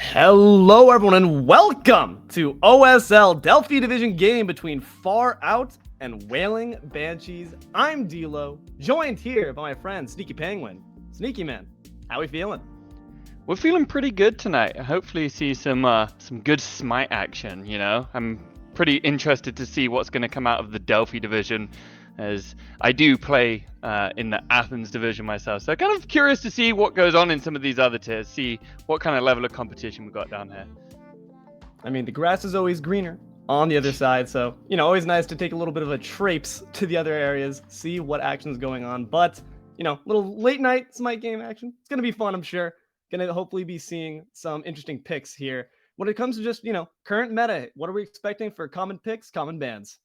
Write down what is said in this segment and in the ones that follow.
Hello, everyone, and welcome to OSL Delphi Division game between Far Out and Wailing Banshees. I'm D'Lo, joined here by my friend Sneaky Penguin. Sneaky man, how we feeling? We're feeling pretty good tonight. Hopefully, see some good smite action. I'm pretty interested to see what's going to come out of the Delphi division, as I do play in the Athens division myself. So kind of curious to see what goes on in some of these other tiers. See what kind of level of competition we got down here. I mean, the grass is always greener on the other side, so always nice to take a little bit of a traipse to the other areas, see what action's going on. But little late night smite game action. It's gonna be fun, I'm sure. Gonna hopefully be seeing some interesting picks here. When it comes to just current meta, what are we expecting for common picks, common bans?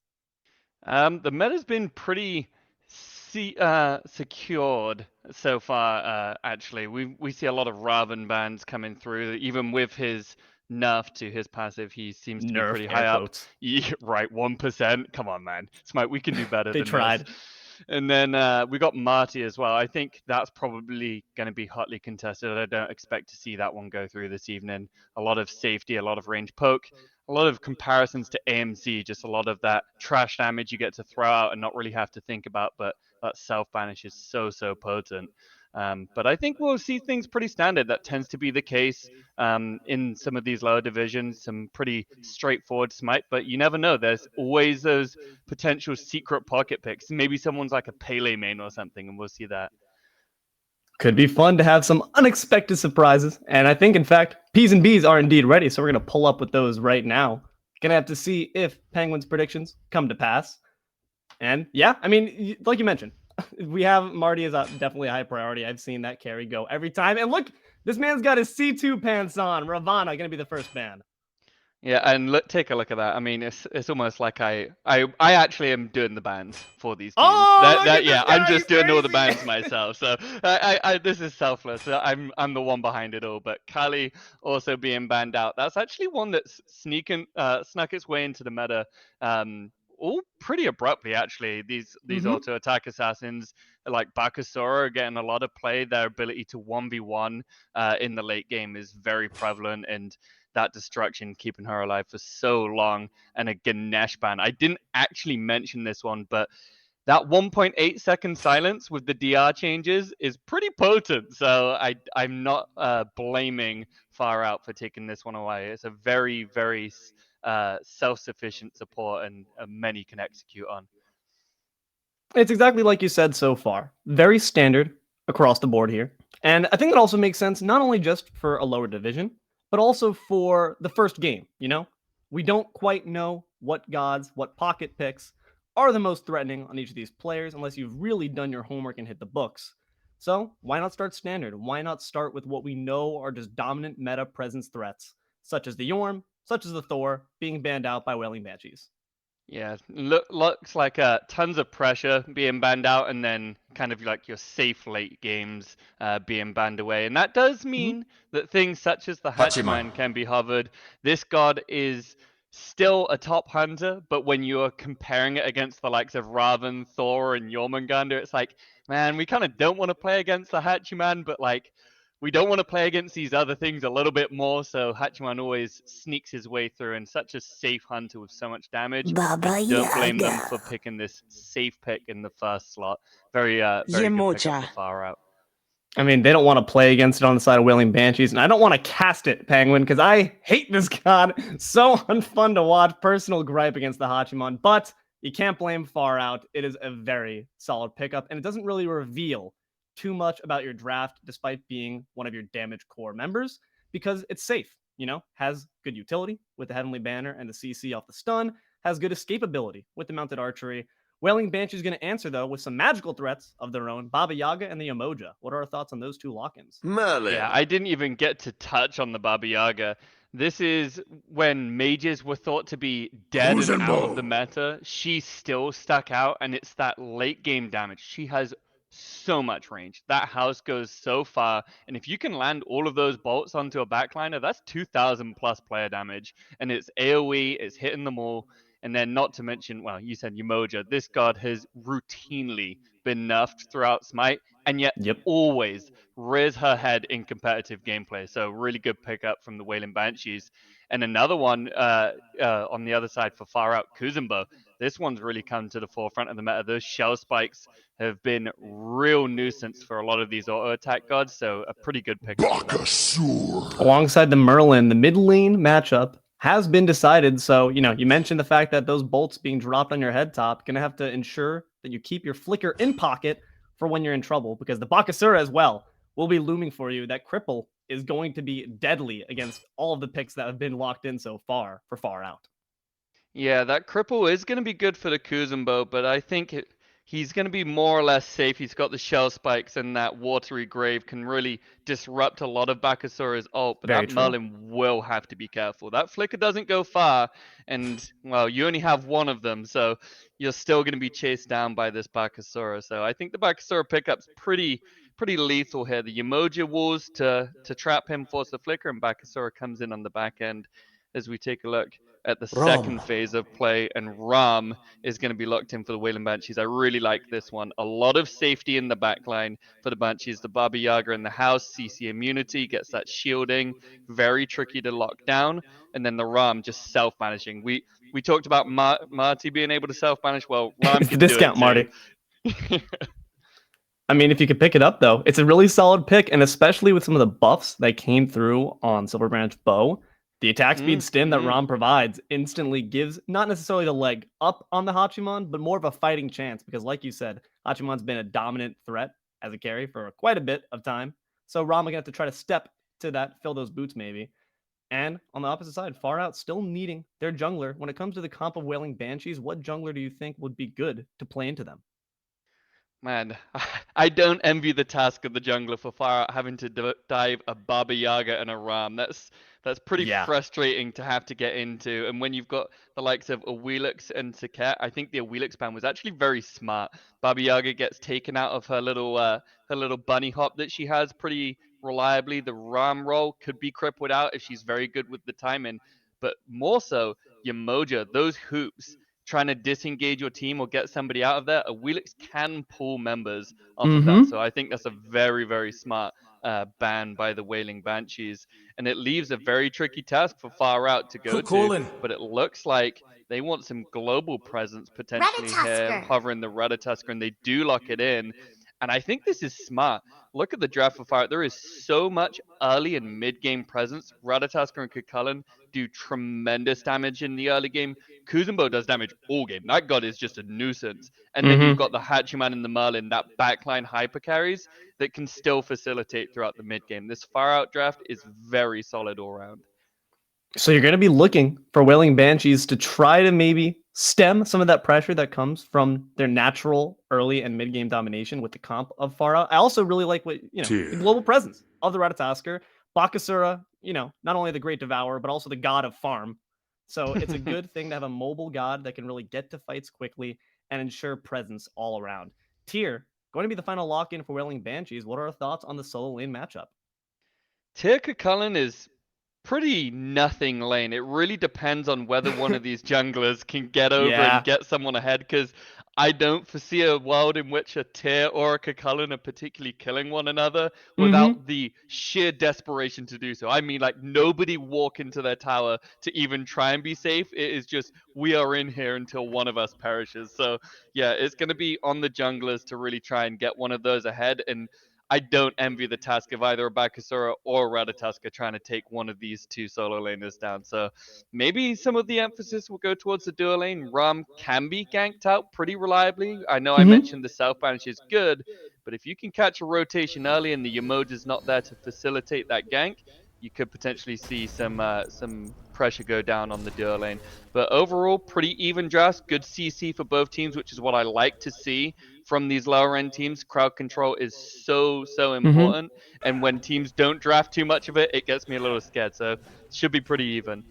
The meta's been pretty secured so far. Actually, we see a lot of Raven bans coming through. Even with his nerf to his passive, he seems to be Nerf, pretty air high up. quotes. Yeah, right, 1%. Come on, man. Smite, we can do better They than tried. this. And then we got Marty as well. I think that's probably going to be hotly contested. I don't expect to see that one go through this evening. A lot of safety, a lot of range poke, a lot of comparisons to AMZ, just a lot of that trash damage you get to throw out and not really have to think about, but that self banish is so potent. But I think we'll see things pretty standard. That tends to be the case in some of these lower divisions, some pretty straightforward smite, but you never know. There's always those potential secret pocket picks. Maybe someone's like a Pele main or something, and we'll see that. Could be fun to have some unexpected surprises. And I think, in fact, P's and B's are indeed ready. So we're going to pull up with those right now. Gonna have to see if Penguins' predictions come to pass. And yeah, I mean, like you mentioned, we have Marty is definitely a high priority. I've seen that carry go every time. And look, this man's got his C2 pants on. Ravana going to be the first ban. Yeah, and take a look at that. I mean, it's almost like I actually am doing the bands for these teams. Oh, look at this Yeah, I'm guy. He's just doing all the crazy. bands myself. So this is selfless. I'm the one behind it all. But Kali also being banned out. That's actually one that's snuck its way into the meta. All pretty abruptly, actually. These auto attack assassins like Bakasura are getting a lot of play. Their ability to 1v1 in the late game is very prevalent, and that destruction keeping her alive for so long, and a Ganesh ban. I didn't actually mention this one, but that 1.8 second silence with the DR changes is pretty potent. So I'm not blaming Far Out for taking this one away. It's a very self-sufficient support, and many can execute on. It's exactly like you said so far. Very standard across the board here. And I think that also makes sense not only just for a lower division, but also for the first game, We don't quite know what gods, what pocket picks are the most threatening on each of these players unless you've really done your homework and hit the books. So why not start standard? Why not start with what we know are just dominant meta presence threats, such as the Yorm, such as the Thor, being banned out by Wailing Banshees? Yeah, looks like tons of pressure being banned out, and then kind of like your safe late games being banned away. And that does mean that things such as the Hachiman can be hovered. This god is still a top hunter, but when you're comparing it against the likes of Raven, Thor, and Jormungandr, it's like, man, we kind of don't want to play against the Hachiman, but like, we don't want to play against these other things a little bit more, so Hachiman always sneaks his way through, and such a safe hunter with so much damage. I don't blame them for picking this safe pick in the first slot. Very good pickup for Far Out. I mean, they don't want to play against it on the side of Wailing Banshees, and I don't want to cast it, Penguin, because I hate this god. So unfun to watch. Personal gripe against the Hachiman, but you can't blame Far Out. It is a very solid pickup, and it doesn't really reveal too much about your draft, despite being one of your damage core members, because it's safe, has good utility with the Heavenly Banner and the CC off the stun, has good escapability with the mounted archery. Wailing Banshee is going to answer, though, with some magical threats of their own, Baba Yaga and the Emoja. What are our thoughts on those two lock-ins? Merlin. Yeah, I didn't even get to touch on the Baba Yaga. This is when mages were thought to be dead and out of the meta. She still stuck out, and it's that late game damage. She has so much range. That house goes so far, and if you can land all of those bolts onto a backliner, that's 2,000 plus player damage, and it's AoE, it's hitting them all. And then not to mention, well, you said Umoja. This god has routinely been nerfed throughout Smite, and yet always rears her head in competitive gameplay. So really good pickup from the Wailing Banshees. And another one on the other side for Far Out, Kuzumbo. This one's really come to the forefront of the meta. Those shell spikes have been real nuisance for a lot of these auto attack gods, so a pretty good pickup for them. Alongside the Merlin, the mid lane matchup has been decided. So, you mentioned the fact that those bolts being dropped on your head top, going to have to ensure that you keep your flicker in pocket for when you're in trouble, because the Bakasura as well will be looming for you. That cripple is going to be deadly against all of the picks that have been locked in so far for Far Out. Yeah, that cripple is going to be good for the Kuzumbo, but I think he's going to be more or less safe. He's got the shell spikes, and that watery grave can really disrupt a lot of Bakasura's ult, but Very that true. Merlin will have to be careful. That flicker doesn't go far, and, well, you only have one of them, so you're still going to be chased down by this Bakasura. So I think the Bakasura pickup's pretty lethal here. The Yemoja walls to trap him, force the flicker, and Bakasura comes in on the back end as we take a look at the Rom. second phase of play, and Ram is going to be locked in for the Wailing Banshees. I really like this one. A lot of safety in the backline for the Banshees. The Baba Yaga in the house, CC immunity, gets that shielding, very tricky to lock down, and then the Ram just self-managing. We talked about Marty being able to self-manage. Well, Ram It's the can do it discount, too. Marty. I mean, if you could pick it up, though, it's a really solid pick, and especially with some of the buffs that came through on Silver Branch Bow, the attack speed stim that Rom provides instantly gives not necessarily the leg up on the Hachimon, but more of a fighting chance, because like you said, Hachimon's been a dominant threat as a carry for quite a bit of time. So Rom are going to have to try to step to that, fill those boots maybe. And on the opposite side, Far Out still needing their jungler. When it comes to the comp of Wailing Banshees, what jungler do you think would be good to play into them? Man, I don't envy the task of the jungler for Far Out having to dive a Baba Yaga and a Ram. That's pretty Yeah. frustrating to have to get into. And when you've got the likes of Awilix and Saket, I think the Awilix ban was actually very smart. Baba Yaga gets taken out of her little bunny hop that she has pretty reliably. The Ram roll could be crippled out if she's very good with the timing, but more so Yamoja, those hoops trying to disengage your team or get somebody out of there, a Wheelix can pull members off of that. Mm-hmm. So I think that's a very, very smart ban by the Wailing Banshees. And it leaves a very tricky task for Far Out to go to, Colin. but it looks like they want some global presence potentially here, hovering the Ratatosker, and they do lock it in. And I think this is smart. Look at the draft for Fire Out. There is so much early and mid game presence. Ratatosker and Kukulin do tremendous damage in the early game. Kuzumbo does damage all game. That god is just a nuisance. And then you've got the Hachiman and the Merlin, that backline hyper carries that can still facilitate throughout the mid game. This Far Out draft is very solid all around. So you're going to be looking for Wailing Banshees to try to maybe stem some of that pressure that comes from their natural early and mid game domination with the comp of Far Out. I also really like the global presence of the Ratatosker. Bakasura, not only the great devourer, but also the god of farm. So it's a good thing to have a mobile god that can really get to fights quickly and ensure presence all around. Tier, going to be the final lock-in for Wailing Banshees. What are our thoughts on the solo lane matchup? Tyr Kukulin is pretty nothing lane. It really depends on whether one of these junglers can get over Yeah. and get someone ahead, because I don't foresee a world in which a Tyr or a Kukulin are particularly killing one another without the sheer desperation to do so. I mean, like, nobody walk into their tower to even try and be safe. It is just, we are in here until one of us perishes. So yeah, it's going to be on the junglers to really try and get one of those ahead, and I don't envy the task of either a Bakasura or a Ratatoska trying to take one of these two solo laners down. So maybe some of the emphasis will go towards the dual lane. Ram can be ganked out pretty reliably. I know I mentioned the South Banish is good, but if you can catch a rotation early and the Yamoja's not there to facilitate that gank, you could potentially see some pressure go down on the dual lane. But overall, pretty even draft, good CC for both teams, which is what I like to see from these lower end teams. Crowd control is so important, and when teams don't draft too much of it, it gets me a little scared. So it should be pretty even.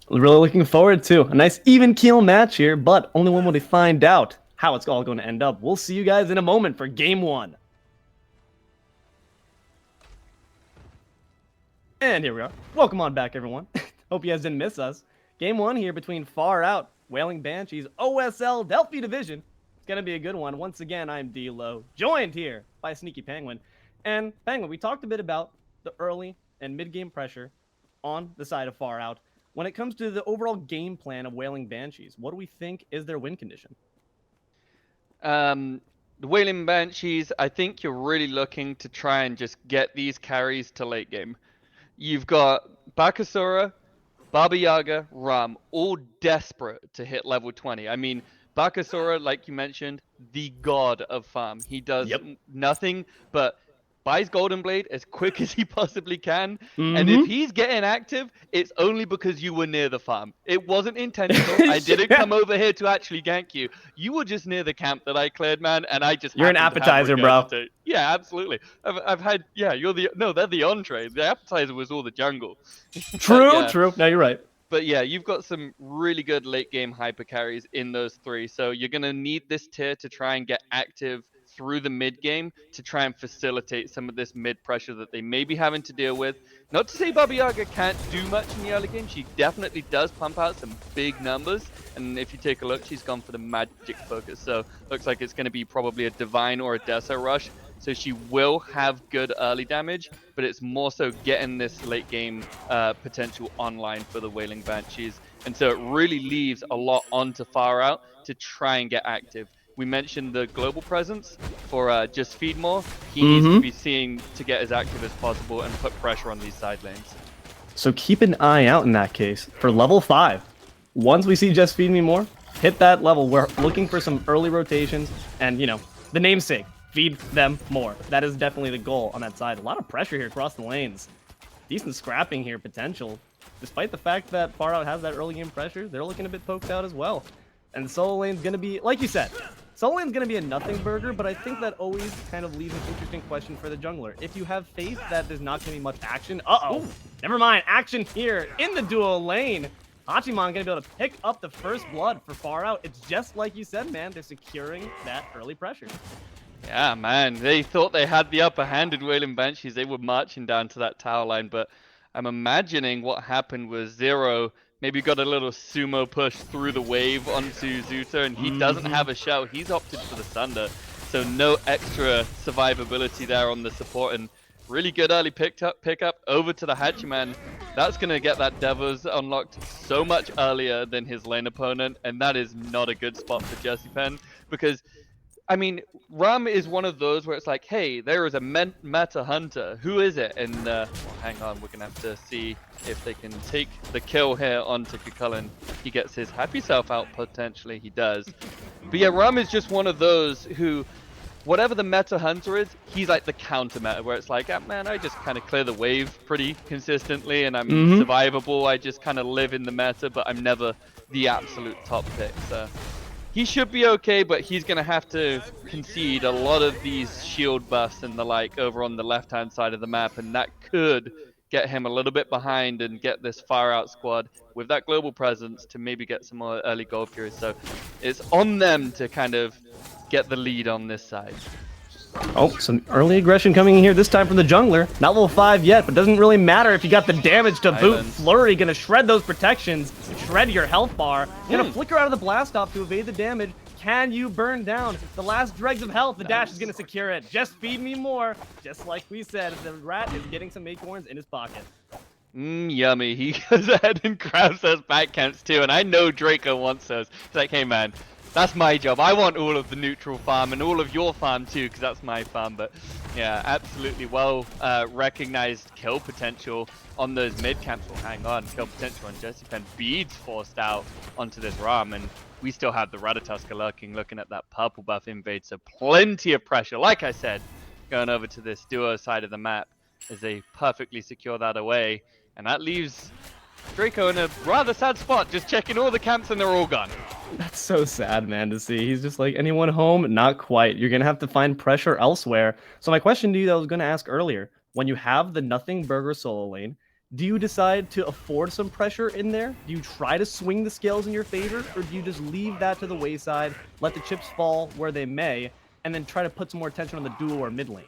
Really looking forward to a nice even keel match here, but only one will find out how it's all going to end up. We'll see you guys in a moment for game one. And here we are. Welcome on back, everyone. Hope you guys didn't miss us. Game one here between Far Out, Wailing Banshees, OSL, Delphi Division. It's going to be a good one. Once again, I'm D-Lo, joined here by Sneaky Penguin. And Penguin, we talked a bit about the early and mid-game pressure on the side of Far Out. When it comes to the overall game plan of Wailing Banshees, what do we think is their win condition? The Wailing Banshees, I think you're really looking to try and just get these carries to late game. You've got Bakasura, Baba Yaga, Ram, all desperate to hit level 20. I mean, Bakasura, like you mentioned, the god of farm. He does nothing but buys Golden Blade as quick as he possibly can. And if he's getting active, it's only because you were near the farm. It wasn't intentional. I didn't come over here to actually gank you. You were just near the camp that I cleared, man, and I just You're an appetizer, bro. Yeah, absolutely. I've had, yeah, they're the entree. The appetizer was all the jungle. True, true. No, you're right. But yeah, you've got some really good late game hyper carries in those three. So you're going to need this tier to try and get active through the mid game to try and facilitate some of this mid pressure that they may be having to deal with. Not to say Baba Yaga can't do much in the early game. She definitely does pump out some big numbers. And if you take a look, she's gone for the magic focus. So looks like it's going to be probably a Divine or a Deso rush. So she will have good early damage, but it's more so getting this late game potential online for the Wailing Banshees. And so it really leaves a lot onto Far Out to try and get active. We mentioned the global presence for Just Feed More. He needs to be seeing to get as active as possible and put pressure on these side lanes. So keep an eye out in that case for level 5. Once we see Just Feed Me More, hit that level. We're looking for some early rotations and, you know, the namesake. Feed them more. That is definitely the goal on that side. A lot of pressure here across the lanes. Decent scrapping here potential. Despite the fact that Far Out has that early game pressure, they're looking a bit poked out as well. And solo lane's going to be, like you said, solo lane's going to be a nothing burger, but I think that always kind of leaves an interesting question for the jungler. If you have faith that there's not going to be much action, never mind, action here in the duo lane. Hachiman going to be able to pick up the first blood for Far Out. It's just like you said, man, they're securing that early pressure. Yeah, man, they thought they had the upper hand in Wailing Banshees. They were marching down to that tower line, but I'm imagining what happened was Zero maybe got a little sumo push through the wave onto Zuta, and he doesn't have a shell. He's opted for the Sunder, so no extra survivability there on the support, and really good early pickup over to the Hachiman. That's going to get that Devos unlocked so much earlier than his lane opponent, and that is not a good spot for Jesse Penn, because I mean, Ram is one of those where it's like, hey, there is a meta hunter. Who is it? And well, hang on, we're gonna have to see if they can take the kill here onto Kukulin. He gets his happy self out potentially. He does. But yeah, Ram is just one of those who, whatever the meta hunter is, he's like the counter meta, where it's like, ah, man, I just kind of clear the wave pretty consistently, and I'm survivable. I just kind of live in the meta, but I'm never the absolute top pick. So he should be okay, but he's going to have to concede a lot of these shield buffs and the like over on the left-hand side of the map, and that could get him a little bit behind and get this Far Out squad with that global presence to maybe get some more early gold periods. So it's on them to kind of get the lead on this side. Oh, some early aggression coming in here, this time from the jungler. Not level 5 yet, but doesn't really matter if you got the damage to boot. Flurry gonna shred those protections, shred your health bar. Gonna flicker out of the blast off to evade the damage. Can you burn down the last dregs of health? The dash is gonna secure it. Just feed me more. Just like we said, the rat is getting some acorns in his pocket. Yummy. He goes ahead and grabs those back camps too, and I know Draco wants those. He's like, hey man, that's my job. I want all of the neutral farm and all of your farm too, because that's my farm. But yeah, absolutely well recognized kill potential on those mid camps. Well, hang on, kill potential on Jesse Penn. Beads forced out onto this Ram, and we still have the Ratatoska lurking, looking at that purple buff invade. So plenty of pressure. Like I said, going over to this duo side of the map as they perfectly secure that away, and that leaves Draco in a rather sad spot, just checking all the camps and they're all gone. That's so sad, man, to see. He's just like, anyone home? Not quite. You're going to have to find pressure elsewhere. So my question to you that I was going to ask earlier, when you have the nothing burger solo lane, do you decide to afford some pressure in there? Do you try to swing the scales in your favor? Or do you just leave that to the wayside, let the chips fall where they may, and then try to put some more attention on the duo or mid lane?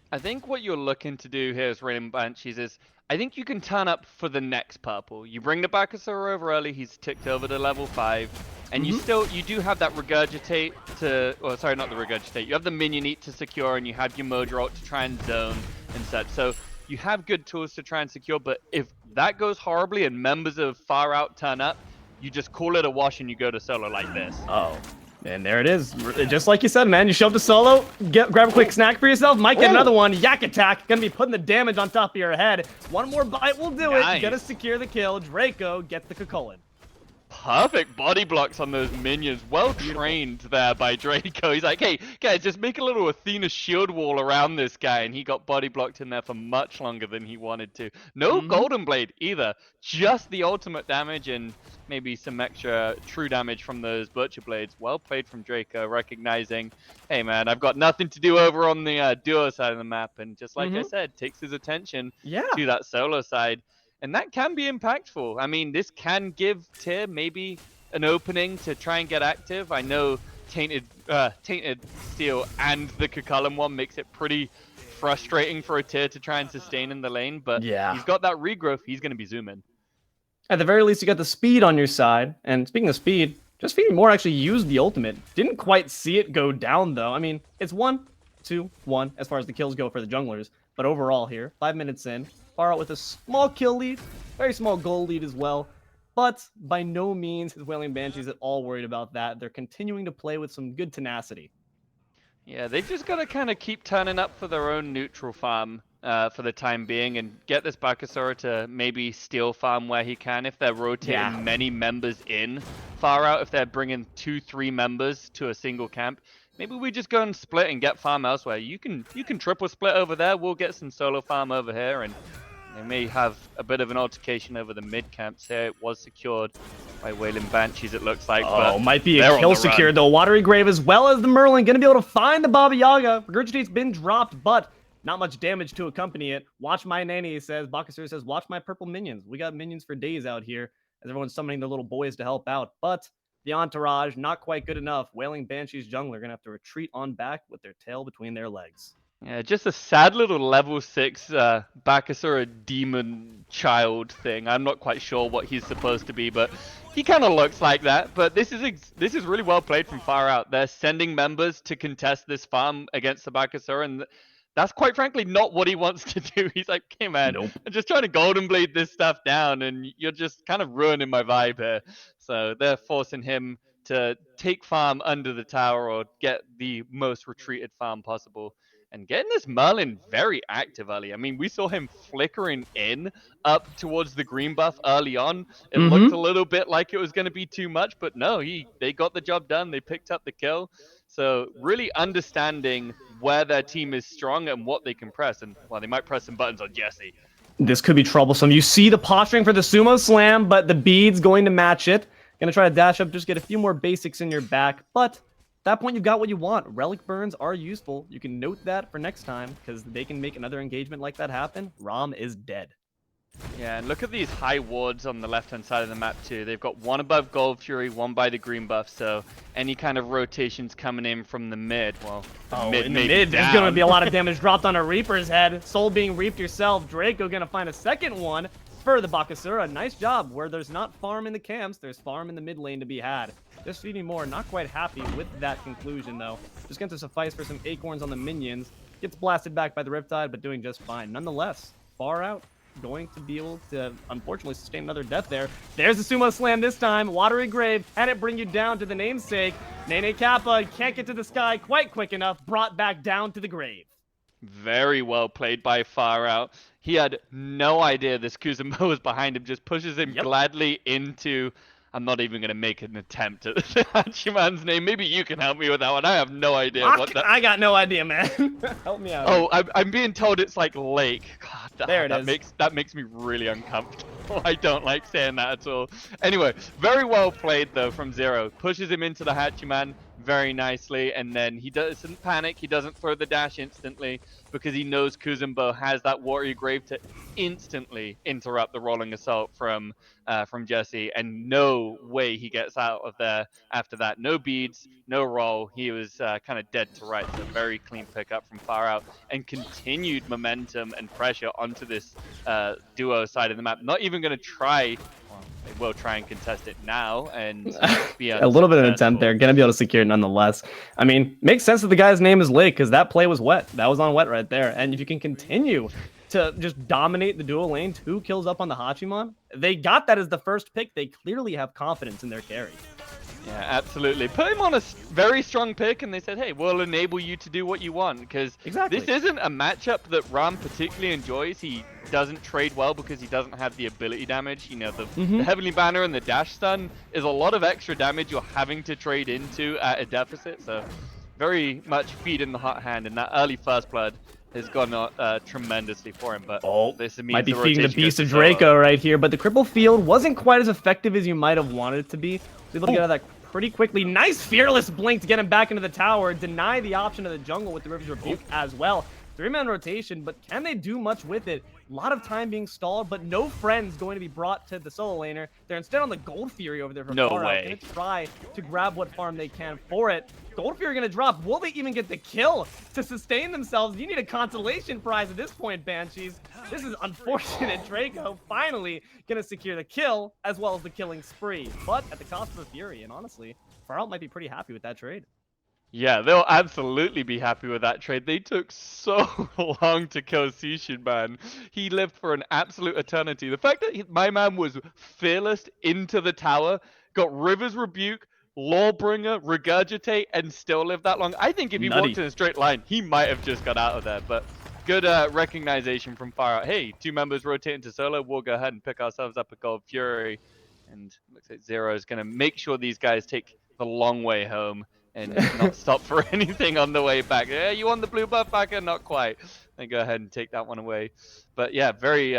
I think what you're looking to do here as Wailing Banshees is, I think you can turn up for the next purple. You bring the Bakasura over early, he's ticked over to level 5, and you do have that regurgitate to, or sorry, not the regurgitate, you have the minion eat to secure, and you have your Modra ult to try and zone and such. So you have good tools to try and secure, but if that goes horribly and members of Far Out turn up, you just call it a wash and you go to solo like this. Oh. And there it is. Just like you said, man. You show up to solo, grab a quick snack for yourself, might get another one. Yak attack. Gonna be putting the damage on top of your head. One more bite will do it. Gonna secure the kill. Draco gets the Cucullin. Perfect body blocks on those minions. Well trained there by Draco. He's like, hey, guys, just make a little Athena shield wall around this guy. And he got body blocked in there for much longer than he wanted to. No Golden Blade either. Just the ultimate damage and maybe some extra true damage from those Butcher Blades. Well played from Draco, recognizing, hey, man, I've got nothing to do over on the duo side of the map. And just like I said, takes his attention to that solo side. And that can be impactful. I mean, this can give Tyr maybe an opening to try and get active. I know Tainted Steel and the Cucullin one makes it pretty frustrating for a Tyr to try and sustain in the lane, but he's got that regrowth. He's going to be zooming. At the very least, you got the speed on your side. And speaking of speed, just Feeding More actually used the ultimate. Didn't quite see it go down, though. I mean, it's 1-2-1 as far as the kills go for the junglers. But overall here, 5 minutes in, Far Out with a small kill lead, very small goal lead as well. But by no means is Wailing Banshees at all worried about that. They're continuing to play with some good tenacity. Yeah, they've just got to kind of keep turning up for their own neutral farm for the time being and get this Bakasura to maybe steal farm where he can if they're rotating many members in Far Out, if they're bringing 2-3 members to a single camp. Maybe we just go and split and get farm elsewhere. You can triple split over there. We'll get some solo farm over here, and they may have a bit of an altercation over the mid camps here. It was secured by Wailing Banshees, it looks like. Oh, might be a kill secured though. Watery Grave as well as the Merlin. Gonna be able to find the Baba Yaga. Regurgitate's been dropped, but not much damage to accompany it. Watch my nanny, says. Bakasura says, watch my purple minions. We got minions for days out here as everyone's summoning their little boys to help out. But the entourage, not quite good enough. Wailing Banshees jungler gonna have to retreat on back with their tail between their legs. Yeah, just a sad little level 6 Bakasura demon child thing. I'm not quite sure what he's supposed to be, but he kind of looks like that. But this is really well played from Far Out. They're sending members to contest this farm against the Bakasura, and that's quite frankly not what he wants to do. He's like, hey man, I'm just trying to Golden Blade this stuff down, and you're just kind of ruining my vibe here. So they're forcing him to take farm under the tower or get the most retreated farm possible. And getting this Merlin very active early. I mean, we saw him flickering in up towards the green buff early on. It looked a little bit like it was going to be too much, but no, they got the job done. They picked up the kill. So really understanding where their team is strong and what they can press. And, well, they might press some buttons on Jesse. This could be troublesome. You see the posturing for the sumo slam, but the bead's going to match it. Gonna try to dash up, just get a few more basics in your back, but at that point, you've got what you want. Relic burns are useful. You can note that for next time, because they can make another engagement like that happen. Rom is dead. Yeah, and look at these high wards on the left-hand side of the map, too. They've got one above Gold Fury, one by the green buff, so any kind of rotations coming in from the mid, well, in the mid, there's going to be a lot of damage dropped on a Reaper's head. Soul being reaped yourself. Draco going to find a second one for the Bakasura. Nice job. Where there's not farm in the camps, there's farm in the mid lane to be had. Just Feeding More, not quite happy with that conclusion, though. Just going to suffice for some acorns on the minions. Gets blasted back by the Riptide, but doing just fine. Nonetheless, Far Out going to be able to, unfortunately, sustain another death there. There's the sumo slam this time. Watery Grave, had it bring you down to the namesake. Nene Kappa can't get to the sky quite quick enough. Brought back down to the grave. Very well played by Far Out. He had no idea this Kuzenbo was behind him. Just pushes him gladly into... I'm not even going to make an attempt at the Hachiman's name. Maybe you can help me with that one. I have no idea what that... I got no idea, man. Help me out. Oh, I'm being told it's like Lake. God, there it is. That makes me really uncomfortable. I don't like saying that at all. Anyway, very well played, though, from Zero. Pushes him into the Hachiman very nicely, and then he doesn't panic. He doesn't throw the dash instantly because he knows Kuzenbo has that Warrior Grave to instantly interrupt the rolling assault from Jesse, and no way he gets out of there after that. No beads, no roll. He was kind of dead to rights. A very clean pickup from far out, and continued momentum and pressure onto this duo side of the map. Not even going to try. Well, they will try and contest it now and be A little bit of an attempt there. unsuccessful. Gonna be able to secure it nonetheless. I mean, makes sense that the guy's name is Lake because that play was wet. That was on wet right there. And if you can continue to just dominate the dual lane, 2 kills up on the Hachimon, they got that as the first pick. They clearly have confidence in their carry. Yeah, absolutely. Put him on a very strong pick, and they said, hey, we'll enable you to do what you want, because Exactly. this isn't a matchup that Ram particularly enjoys. He doesn't trade well because he doesn't have the ability damage. You know, the Heavenly Banner and the dash stun is a lot of extra damage you're having to trade into at a deficit, so very much feed in the hot hand, and that early first blood has gone tremendously for him. But this means might be the feeding the rotation beast goes of to Solo. Draco right here, but the cripple field wasn't quite as effective as you might have wanted it to be. Was able to get out of that pretty quickly. Nice fearless blink to get him back into the tower. Deny the option of the jungle with the River's Rebuke as well. 3-man rotation, but can they do much with it? A lot of time being stalled, but no friends going to be brought to the solo laner. They're instead on the Gold Fury over there for No far way. out. Gonna try to grab what farm they can for it. Gold Fury gonna drop. Will they even get the kill to sustain themselves? You need a consolation prize at this point, Banshees. This is unfortunate. Draco finally gonna secure the kill as well as the killing spree, but at the cost of a Fury. And honestly, Far Out might be pretty happy with that trade. Yeah, they'll absolutely be happy with that trade. They took so long to kill Sushin, man. He lived for an absolute eternity. The fact that my man was fearless into the tower, got River's Rebuke, Lawbringer, Regurgitate, and still lived that long. I think if he Nutty. walked in a straight line, he might have just got out of there. But good recognition from Far Out. Hey, 2 members rotating to solo. We'll go ahead and pick ourselves up a Gold Fury. And looks like Zero is going to make sure these guys take the long way home and not stop for anything on the way back. Yeah, you want the blue buff back? Not quite. Then go ahead and take that one away. But yeah, very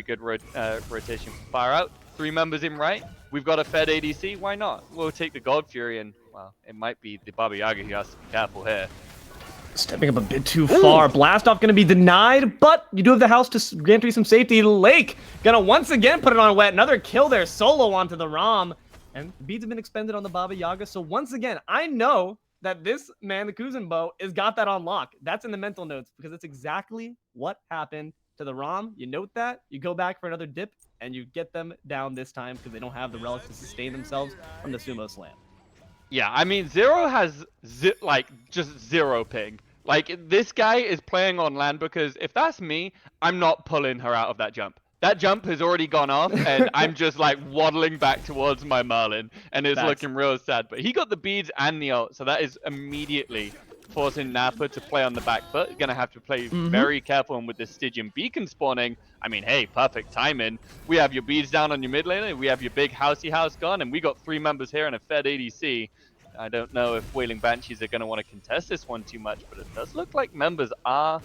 good rotation from Far Out. 3 members in right. We've got a fed ADC. Why not? We'll take the Gold Fury, and well, it might be the Baba Yaga who has to be careful here. Stepping up a bit too far. Blast off going to be denied, but you do have the house to guarantee some safety. Lake going to once again put it on wet. Another kill there, solo onto the Rom. And beads have been expended on the Baba Yaga. So once again, I know that this man, the Kuzenbo, has got that on lock. That's in the mental notes because that's exactly what happened to the Rom. You note that, you go back for another dip, and you get them down this time because they don't have the relics to sustain themselves from the Sumo Slam. Yeah, I mean, Zero has just 0 ping. Like, this guy is playing on land because if that's me, I'm not pulling her out of that jump. That jump has already gone off, and I'm just like waddling back towards my Merlin, and it's looking real sad. But he got the beads and the ult, so that is immediately forcing Napa to play on the back foot. Gonna have to play very careful, and with the Stygian beacon spawning, I mean, hey, perfect timing. We have your beads down on your mid lane, we have your big housey house gone, and we got 3 members here and a fed ADC. I don't know if Wailing Banshees are going to want to contest this one too much, but it does look like members are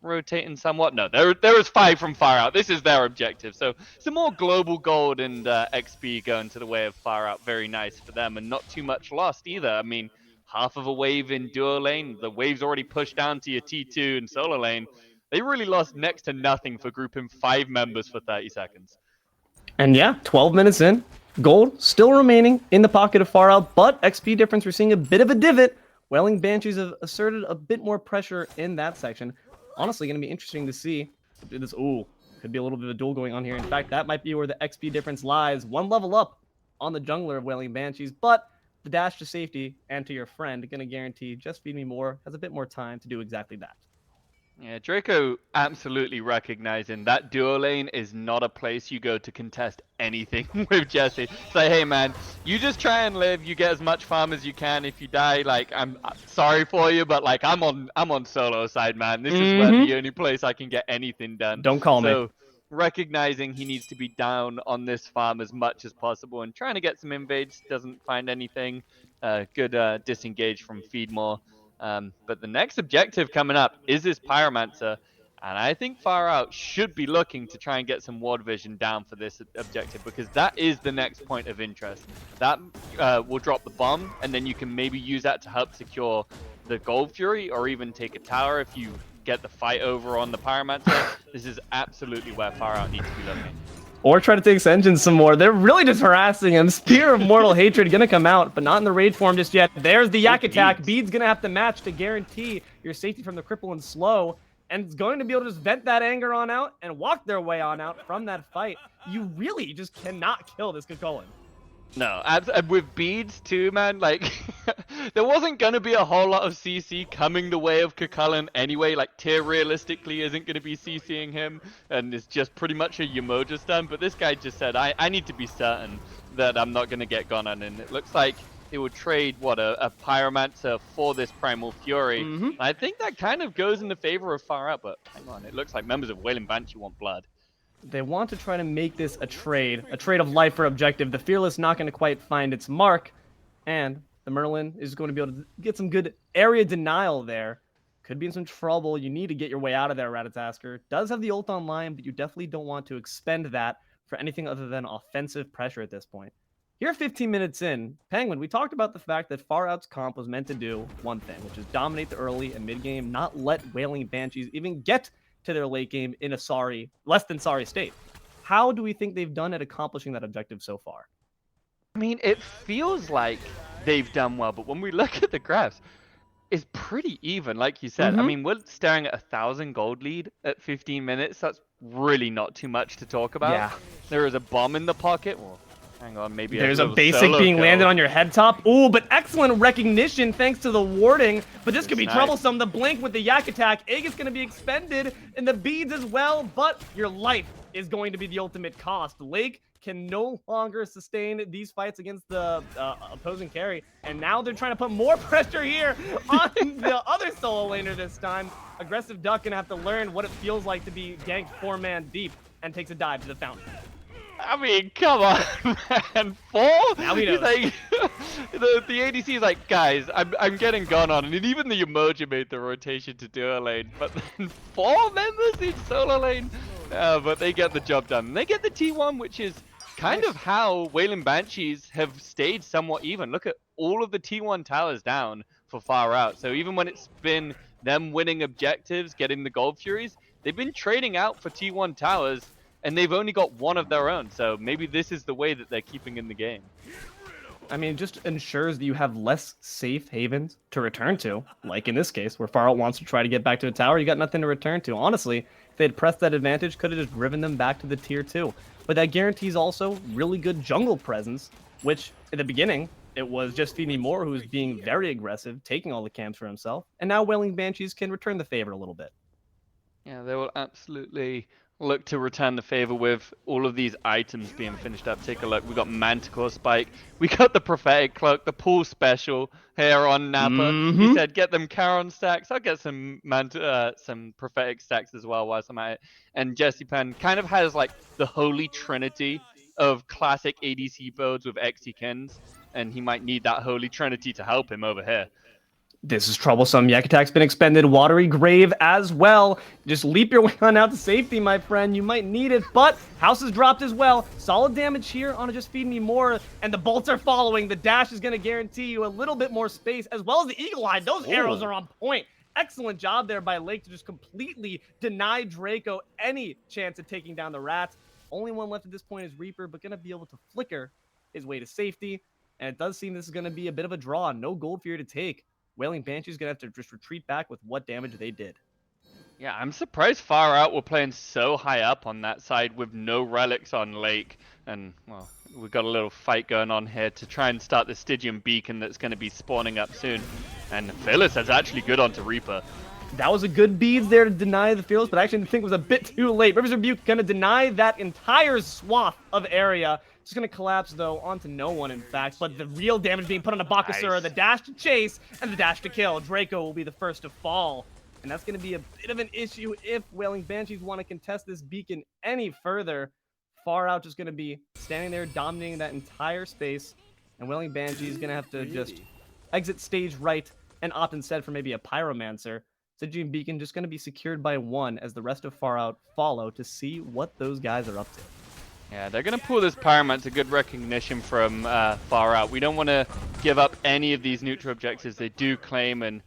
rotating somewhat. No, there is 5 from Far Out. This is their objective. So some more global gold and XP going to the way of Far Out. Very nice for them, and not too much lost either. I mean, half of a wave in duo lane. The wave's already pushed down to your T2 and solo lane. They really lost next to nothing for grouping 5 members for 30 seconds. And yeah, 12 minutes in. Gold still remaining in the pocket of Far Out, but XP difference, we're seeing a bit of a divot. Wailing Banshees have asserted a bit more pressure in that section. Honestly, going to be interesting to see. This, could be a little bit of a duel going on here. In fact, that might be where the XP difference lies. 1 level up on the jungler of Wailing Banshees, but the dash to safety and to your friend going to guarantee Just Feed Me More has a bit more time to do exactly that. Yeah, Draco absolutely recognizing that duo lane is not a place you go to contest anything with Jesse. It's like, hey man, you just try and live, you get as much farm as you can. If you die, like, I'm sorry for you, but like I'm on solo side, man. This is where the only place I can get anything done. Don't call me. So recognizing he needs to be down on this farm as much as possible and trying to get some invades, doesn't find anything. Good disengage from Feedmore. But the next objective coming up is this Pyromancer, and I think Far Out should be looking to try and get some ward vision down for this objective, because that is the next point of interest. That will drop the bomb, and then you can maybe use that to help secure the Gold Fury, or even take a tower if you get the fight over on the Pyromancer, this is absolutely where Far Out needs to be looking. Or try to take Senjin some more. They're really just harassing him. Spear of Mortal Hatred gonna come out, but not in the rage form just yet. There's the Yak attack. Bede's gonna have to match to guarantee your safety from the cripple and slow. And it's going to be able to just vent that anger on out and walk their way on out from that fight. You really just cannot kill this Kukulkan. No, and with beads too, man, like, there wasn't going to be a whole lot of CC coming the way of Kukulkan anyway. Like, Tyr realistically isn't going to be CCing him, and it's just pretty much a Yamoja stun, but this guy just said, I need to be certain that I'm not going to get gone on, and it looks like it would trade, what, a Pyromancer for this Primal Fury. I think that kind of goes in the favor of Far Out, but hang on, it looks like members of Wailing Banshee want blood. They want to try to make this a trade of life for objective. The Fearless not going to quite find its mark, and the Merlin is going to be able to get some good area denial there. Could be in some trouble. You need to get your way out of there, Ratatasker. Does have the ult online, but you definitely don't want to expend that for anything other than offensive pressure at this point. Here 15 minutes in, Penguin, we talked about the fact that Far Out's comp was meant to do one thing, which is dominate the early and mid game, not let Wailing Banshees even get to their late game in a less than sorry state. How do we think they've done at accomplishing that objective so far? I mean, it feels like they've done well, but when we look at the graphs, it's pretty even, like you said. I mean, we're staring at 1,000 gold lead at 15 minutes. That's really not too much to talk about. Yeah. There is a bomb in the pocket. Well, hang on, maybe there's a basic being landed on your head top. Ooh, but excellent recognition thanks to the warding. But this could be troublesome. The blink with the Yak attack. Egg is going to be expended, and the beads as well. But your life is going to be the ultimate cost. Lake can no longer sustain these fights against the opposing carry. And now they're trying to put more pressure here on the other solo laner this time. Aggressive Duck going to have to learn what it feels like to be ganked 4-man deep and takes a dive to the fountain. I mean, come on, man. 4? Now he knows. Like, the ADC is like, guys, I'm getting gone on. And even the emoji made the rotation to duo lane. But then 4 members in solo lane. But they get the job done. They get the T1, which is kind of how Wailing Banshees have stayed somewhat even. Look at all of the T1 towers down for Far Out. So even when it's been them winning objectives, getting the Gold Furies, they've been trading out for T1 towers. And they've only got one of their own, so maybe this is the way that they're keeping in the game. I mean, it just ensures that you have less safe havens to return to, like in this case, where Far Out wants to try to get back to a tower, you got nothing to return to. Honestly, if they had pressed that advantage, could have just driven them back to the tier 2. But that guarantees also really good jungle presence, which, at the beginning, it was just Feed Moore who was being very aggressive, taking all the camps for himself, and now Wailing Banshees can return the favor a little bit. Yeah, they will absolutely look to return the favor with all of these items being finished up. Take a look. We got Manticore Spike. We got the Prophetic Cloak, the pool special here on Napa. He said, get them Charon stacks. I'll get some Prophetic stacks as well whilst I'm at it. And Jesse Penn kind of has like the holy trinity of classic ADC builds with Exekins. And he might need that holy trinity to help him over here. This is troublesome. Yak attack's been expended. Watery Grave as well. Just leap your way on out to safety, my friend. You might need it, but House is dropped as well. Solid damage here on Just Feed Me More, and the bolts are following. The dash is going to guarantee you a little bit more space, as well as the Eagle Eye. Those arrows are on point. Excellent job there by Lake to just completely deny Draco any chance of taking down the Rats. Only one left at this point is Reaper, but going to be able to flicker his way to safety. And it does seem this is going to be a bit of a draw. No gold for you to take. Wailing Banshee's going to have to just retreat back with what damage they did. Yeah, I'm surprised Far Out were playing so high up on that side with no relics on Lake. And, well, we've got a little fight going on here to try and start the Stygian Beacon that's going to be spawning up soon. And Fearless is actually good onto Reaper. That was a good beads there to deny the Fearless, but I actually think it was a bit too late. Rivers Rebuke going to deny that entire swath of area. Just going to collapse, though, onto no one, in fact. But the real damage being put on a Bakasura, the dash to chase, and the dash to kill. Draco will be the first to fall. And that's going to be a bit of an issue if Wailing Banshees want to contest this beacon any further. Far Out just going to be standing there, dominating that entire space. And Wailing Banshees is going to have to just exit stage right and opt instead for maybe a Pyromancer. Stygian Beacon just going to be secured by one as the rest of Far Out follow to see what those guys are up to. Yeah, they're going to pull this Pyromancer. Good recognition from Far Out. We don't want to give up any of these neutral objectives they do claim, and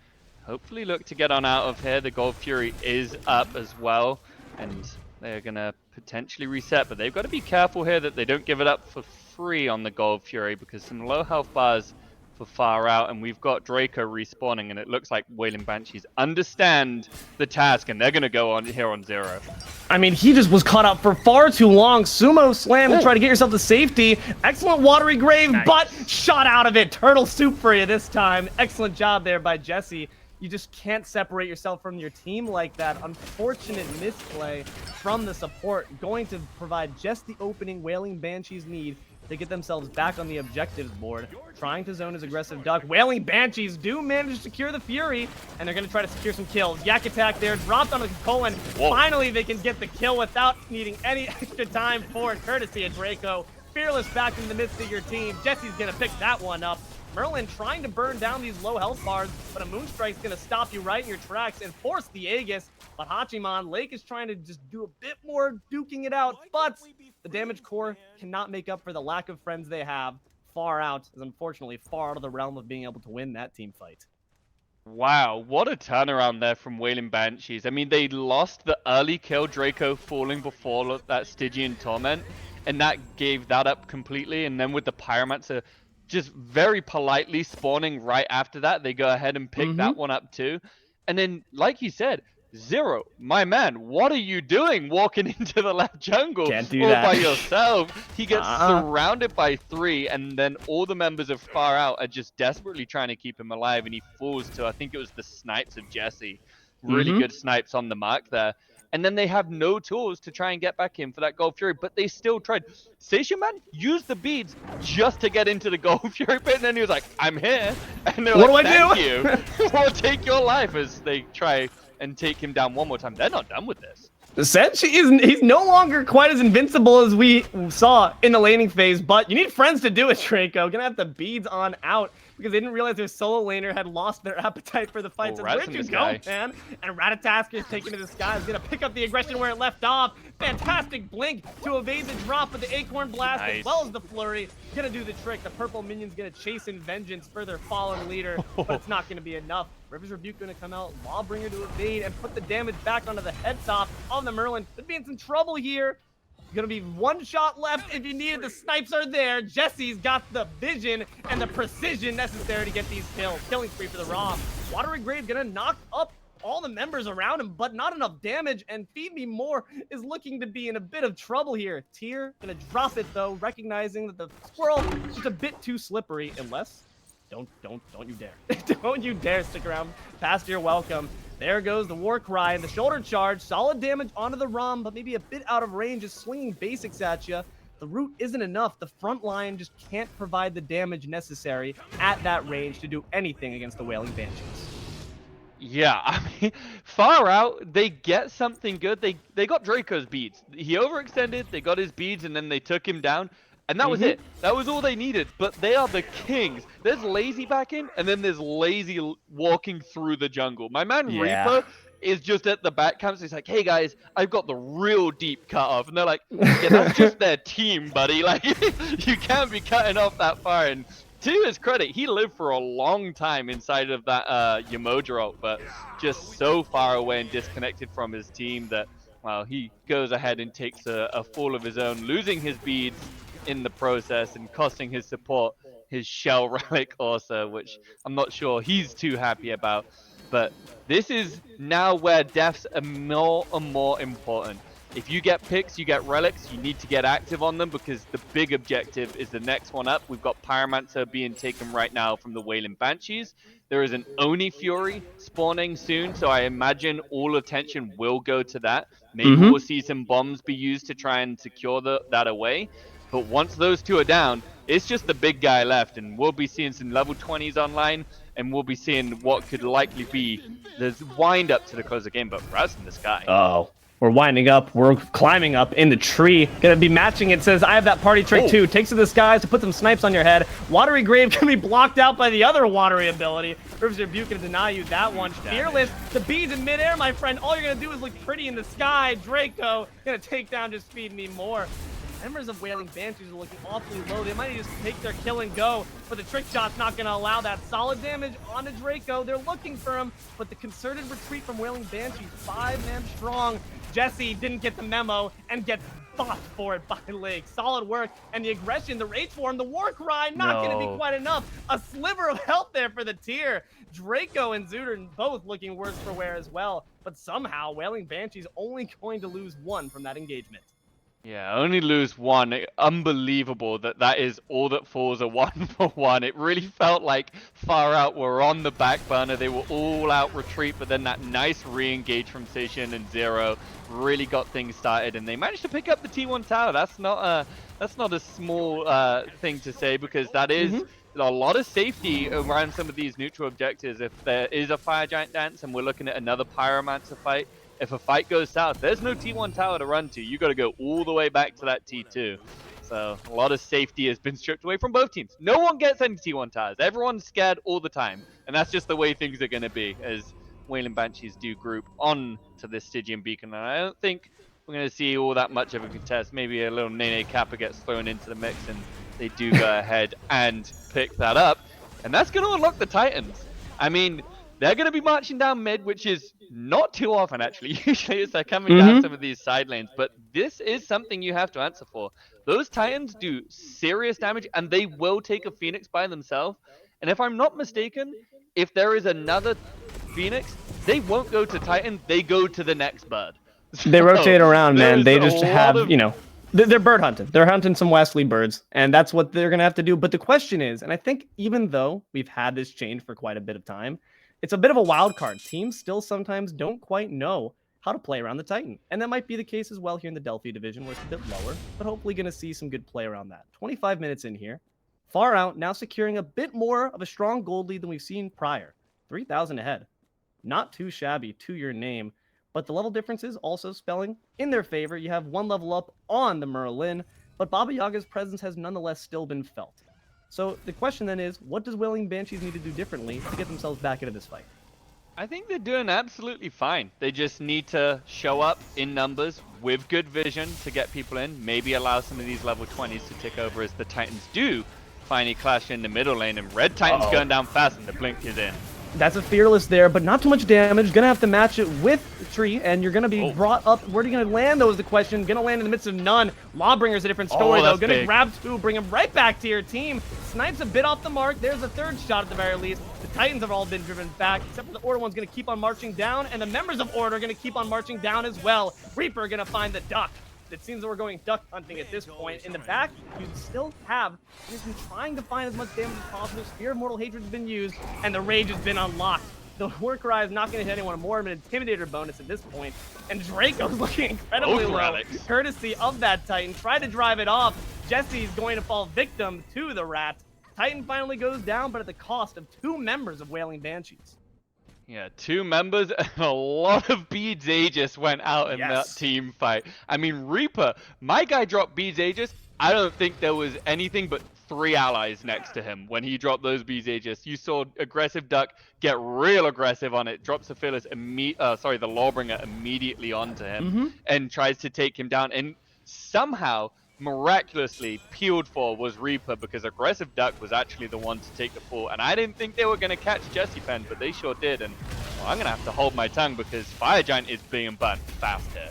hopefully look to get on out of here. The Gold Fury is up as well, and they're going to potentially reset, but they've got to be careful here that they don't give it up for free on the Gold Fury, because some low health bars for far out, and we've got Draco respawning, and it looks like Wailing Banshees understand the task, and they're going to go on here on 0. I mean, he just was caught up for far too long. Sumo slam to try to get yourself to safety. Excellent watery grave, but shot out of it. Turtle soup for you this time. Excellent job there by Jesse. You just can't separate yourself from your team like that. Unfortunate misplay from the support, going to provide just the opening Wailing Banshees need to get themselves back on the objectives board. Trying to zone his aggressive duck. Wailing Banshees do manage to secure the Fury, and they're going to try to secure some kills. Yak attack there, dropped on the Colin. Finally, they can get the kill without needing any extra time for it, courtesy of Draco. Fearless back in the midst of your team. Jesse's going to pick that one up. Merlin trying to burn down these low health bars, but a Moonstrike's going to stop you right in your tracks and force the Aegis. But Hachiman, Lake is trying to just do a bit more duking it out, but the damage core cannot make up for the lack of friends they have. Far out is unfortunately far out of the realm of being able to win that team fight. Wow, what a turnaround there from Wailing Banshees. I mean, they lost the early kill, Draco falling before that Stygian Torment, and that gave that up completely. And then with the Pyromancer just very politely spawning right after that, they go ahead and pick that one up too. And then, like you said, 0, my man, what are you doing walking into the left jungle Can't do all that. by yourself? He gets surrounded by 3, and then all the members of Far Out are just desperately trying to keep him alive, and he falls to, I think it was the snipes of Jesse. Really good snipes on the mark there. And then they have no tools to try and get back in for that Gold Fury, but they still tried. Station Man used the beads just to get into the Gold Fury pit, and then he was like, I'm here. And they're like, thank you. We'll take your life, as they try and take him down one more time. They're not done with this. He's no longer quite as invincible as we saw in the laning phase, but you need friends to do it, Draco. Gonna have the beads on out, because they didn't realize their solo laner had lost their appetite for the fight. So where'd you go, man? And Ratatasker is taken to the sky. He's gonna pick up the aggression where it left off. Fantastic blink to evade the drop of the Acorn Blast, as well as the flurry. Gonna do the trick. The purple minion's gonna chase in vengeance for their fallen leader, but it's not gonna be enough. River's Rebuke gonna come out, Lawbringer to evade and put the damage back onto the head top of the Merlin. Could be in some trouble here. Gonna be one shot left if you need it. The snipes are there. Jesse's got the vision and the precision necessary to get these kills. Killing spree for the Raw. Watery Grave gonna knock up all the members around him, but not enough damage, and Feed Me More is looking to be in a bit of trouble here. Tyr gonna drop it though, recognizing that the squirrel is just a bit too slippery, unless don't you dare. Don't you dare stick around past your welcome. There goes the war cry and the shoulder charge. Solid damage onto the Rom, but maybe a bit out of range, just swinging basics at you. The root isn't enough. The front line just can't provide the damage necessary at that range to do anything against the Wailing Banshees. Yeah, I mean, Far Out, they get something good. They got Draco's beads. He overextended, they got his beads, and then they took him down. And that was it. That was all they needed. But they are the kings. There's Lazy back in, and then there's Lazy walking through the jungle. My man Reaper is just at the back camps. He's like, hey guys, I've got the real deep cut off. And they're like, yeah, that's just their team, buddy. Like, you can't be cutting off that far. And to his credit, he lived for a long time inside of that Yamodra ult, but just so far away and disconnected from his team that, well, he goes ahead and takes a fall of his own, losing his beads in the process and costing his support his shell relic also, which I'm not sure he's too happy about. But this is now where deaths are more and more important. If you get picks, you get relics, you need to get active on them, because the big objective is the next one up. We've got Pyromancer being taken right now from the Wailing Banshees. There is an Oni Fury spawning soon, so I imagine all attention will go to that. Maybe we'll see some bombs be used to try and secure that away. But once those two are down, it's just the big guy left, and we'll be seeing some level 20s online, and we'll be seeing what could likely be the wind up to the close of the game. But Raz in the sky. Oh, we're winding up. We're climbing up in the tree. Gonna be matching it. Says, I have that party trick too. Takes to the skies to put some snipes on your head. Watery Grave can be blocked out by the other watery ability. River's Rebuke gonna deny you that one. Fearless, the beads in midair, my friend. All you're gonna do is look pretty in the sky. Draco gonna take down, just Feed Me More. members of Wailing Banshees are looking awfully low. They might just take their kill and go, but the trick shot's not going to allow that. Solid damage onto Draco. They're looking for him, but the concerted retreat from Wailing Banshees, 5-man strong. Jesse didn't get the memo and gets bopped for it by Lake. Solid work, and the aggression, the rage form, the war cry, not going to be quite enough. A sliver of health there for the tier. Draco and Zooter both looking worse for wear as well, but somehow Wailing Banshees only going to lose 1 from that engagement. Yeah, only lose 1. Unbelievable that is all that falls a 1-for-1. It really felt like Far Out were on the back burner. They were all out retreat, but then that nice re-engage from Station and Zero really got things started, and they managed to pick up the T1 tower. That's not a small thing to say, because that is a lot of safety around some of these neutral objectives. If there is a Fire Giant dance and we're looking at another Pyromancer fight, if a fight goes south, there's no T1 tower to run to. You got to go all the way back to that T2. So a lot of safety has been stripped away from both teams. No one gets any T1 towers. Everyone's scared all the time. And that's just the way things are going to be as Wailing Banshees do group on to this Stygian Beacon. And I don't think we're going to see all that much of a contest. Maybe a little Nene Kappa gets thrown into the mix and they do go ahead and pick that up. And that's going to unlock the Titans. I mean, they're going to be marching down mid, which is not too often, actually. Usually it's they're coming down some of these side lanes, but this is something you have to answer for. Those Titans do serious damage, and they will take a Phoenix by themselves. And if I'm not mistaken, if there is another Phoenix, they won't go to Titan, they go to the next bird. So they rotate around, man. They just have, you know, they're bird hunting. They're hunting some Wesley birds, and that's what they're going to have to do. But the question is, and I think even though we've had this change for quite a bit of time, it's a bit of a wild card. Teams still sometimes don't quite know how to play around the Titan. And that might be the case as well here in the Delphi division, where it's a bit lower, but hopefully going to see some good play around that. 25 minutes in here. Far Out now securing a bit more of a strong gold lead than we've seen prior. 3,000 ahead. Not too shabby to your name, but the level differences also spelling in their favor. You have 1 level up on the Merlin, but Baba Yaga's presence has nonetheless still been felt. So the question then is, what does Wailing Banshees need to do differently to get themselves back into this fight? I think they're doing absolutely fine. They just need to show up in numbers with good vision to get people in. Maybe allow some of these level 20s to tick over as the Titans do finally clash in the middle lane. And Red Titan's going down fast and the blink is in. That's a Fearless there, but not too much damage. Gonna have to match it with Tree, and you're gonna be brought up. Where are you gonna land, though, is the question. Gonna land in the midst of none. Lawbringer's a different story, though. Gonna grab 2, bring him right back to your team. Snipes a bit off the mark. There's a 3rd shot at the very least. The Titans have all been driven back, except for the Order one's gonna keep on marching down, and the members of Order are gonna keep on marching down as well. Reaper gonna find the duck. It seems that we're going duck hunting at this point. In the back, you still have, he's been trying to find as much damage as possible. Spear of Mortal Hatred has been used, and the Rage has been unlocked. The War Cry is not going to hit anyone. More of an Intimidator bonus at this point. And Draco's looking incredibly low, courtesy of that Titan. Tried to drive it off. Jesse's going to fall victim to the Rat. Titan finally goes down, but at the cost of 2 members of Wailing Banshees. Yeah, 2 members and a lot of Beads Aegis went out in that team fight. I mean, Reaper, my guy dropped Beads Aegis. I don't think there was anything but 3 allies next to him when he dropped those Beads Aegis. You saw Aggressive Duck get real aggressive on it, drops the Fearless, the Lawbringer immediately onto him and tries to take him down. And somehow, miraculously, peeled for was Reaper because Aggressive Duck was actually the one to take the fall. And I didn't think they were going to catch Jesse Pen, but they sure did. And well, I'm going to have to hold my tongue because Fire Giant is being burnt fast here.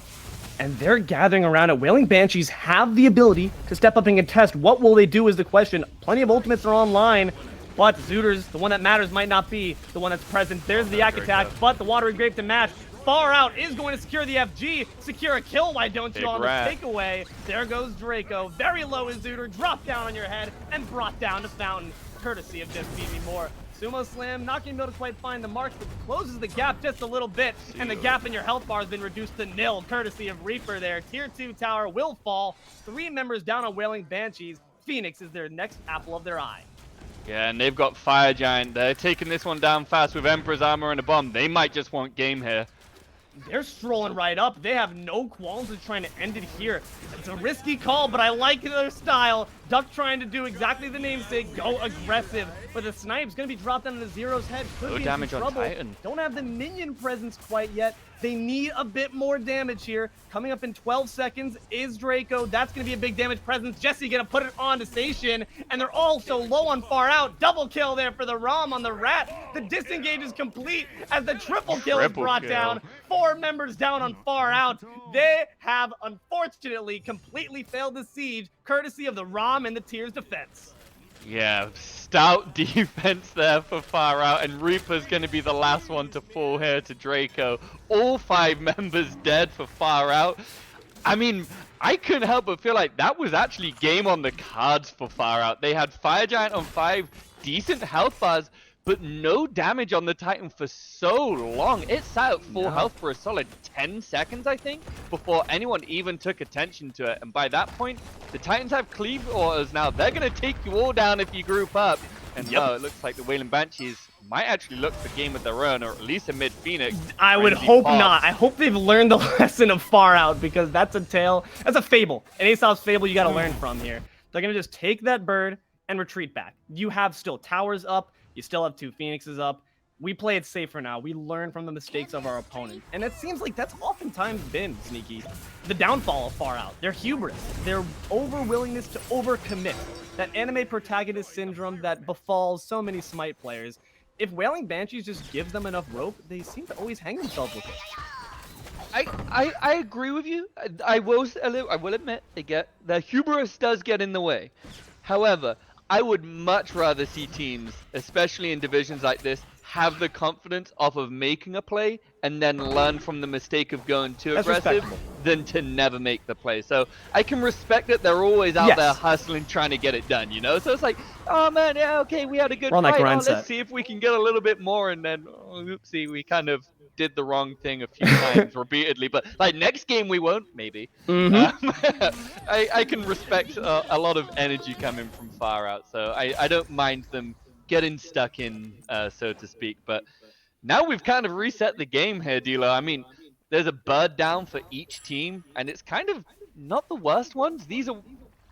And they're gathering around it. Wailing Banshees have the ability to step up and contest. What will they do is the question. Plenty of ultimates are online, but Zooter's, the one that matters, might not be the one that's present. There's the Yak attack, but the Watery Grape to match. Far Out is going to secure the FG, secure a kill, why don't you, on the takeaway. There goes Draco, very low is Zooter, dropped down on your head, and brought down to Fountain, courtesy of Just Beat Me More. Sumo Slam, not going to be able to quite find the marks, but closes the gap just a little bit, and the gap in your health bar has been reduced to nil, courtesy of Reaper there. Tier 2 tower will fall, 3 members down on Wailing Banshees. Phoenix is their next apple of their eye. Yeah, and they've got Fire Giant. They're taking this one down fast with Emperor's Armor and a bomb. They might just want game here. They're strolling right up. They have no qualms with trying to end it here. It's a risky call, but I like their style. Duck trying to do exactly the namesake, go aggressive. But the snipe's going to be dropped down into Zero's head. Could no be damage in on trouble. Titan. Don't have the minion presence quite yet. They need a bit more damage here. Coming up in 12 seconds is Draco. That's going to be a big damage presence. Jesse going to put it on to Station, and they're also low on Far Out. Double kill there for the ROM on the Rat. The disengage is complete as the triple kill is brought down. 4 members down on Far Out. They have, unfortunately, completely failed the siege, courtesy of the ROM and the Tears defense. Yeah, stout defense there for Far Out, and Reaper's going to be the last one to fall here to Draco. All 5 members dead for Far Out. I mean, I couldn't help but feel like that was actually game on the cards for Far Out. They had Fire Giant on 5, decent health bars, but no damage on the Titan for so long. It sat at full health for a solid 10 seconds, I think, before anyone even took attention to it. And by that point, the Titans have cleave orders now. They're going to take you all down if you group up. And now it looks like the Wailing Banshees might actually look for game of their own, or at least a mid-Phoenix. I would hope not. I hope they've learned the lesson of Far Out, because that's a tale. That's a fable. An Aesop's fable you got to learn from here. They're going to just take that bird and retreat back. You have still towers up. You still have 2 Phoenixes up. We play it safer now. We learn from the mistakes of our opponent. And it seems like that's oftentimes been, Sneaky, the downfall of Far Out. Their hubris, their over-willingness to overcommit. That anime protagonist syndrome that befalls so many Smite players. If Wailing Banshees just gives them enough rope, they seem to always hang themselves with it. I agree with you. I will admit, the hubris does get in the way. However, I would much rather see teams, especially in divisions like this, have the confidence of making a play and then learn from the mistake of going too aggressive than to never make the play. So I can respect that they're always out there hustling, trying to get it done, you know? So it's like, oh man, yeah, okay, we had a good fight. Let's see if we can get a little bit more, and then, oopsie, we kind of did the wrong thing a few times repeatedly. But like next game we won't, maybe. I can respect a lot of energy coming from Far Out, so I don't mind them getting stuck in, so to speak. But now we've kind of reset the game here, Dilo. I mean, there's a bird down for each team, and it's kind of not the worst ones. These are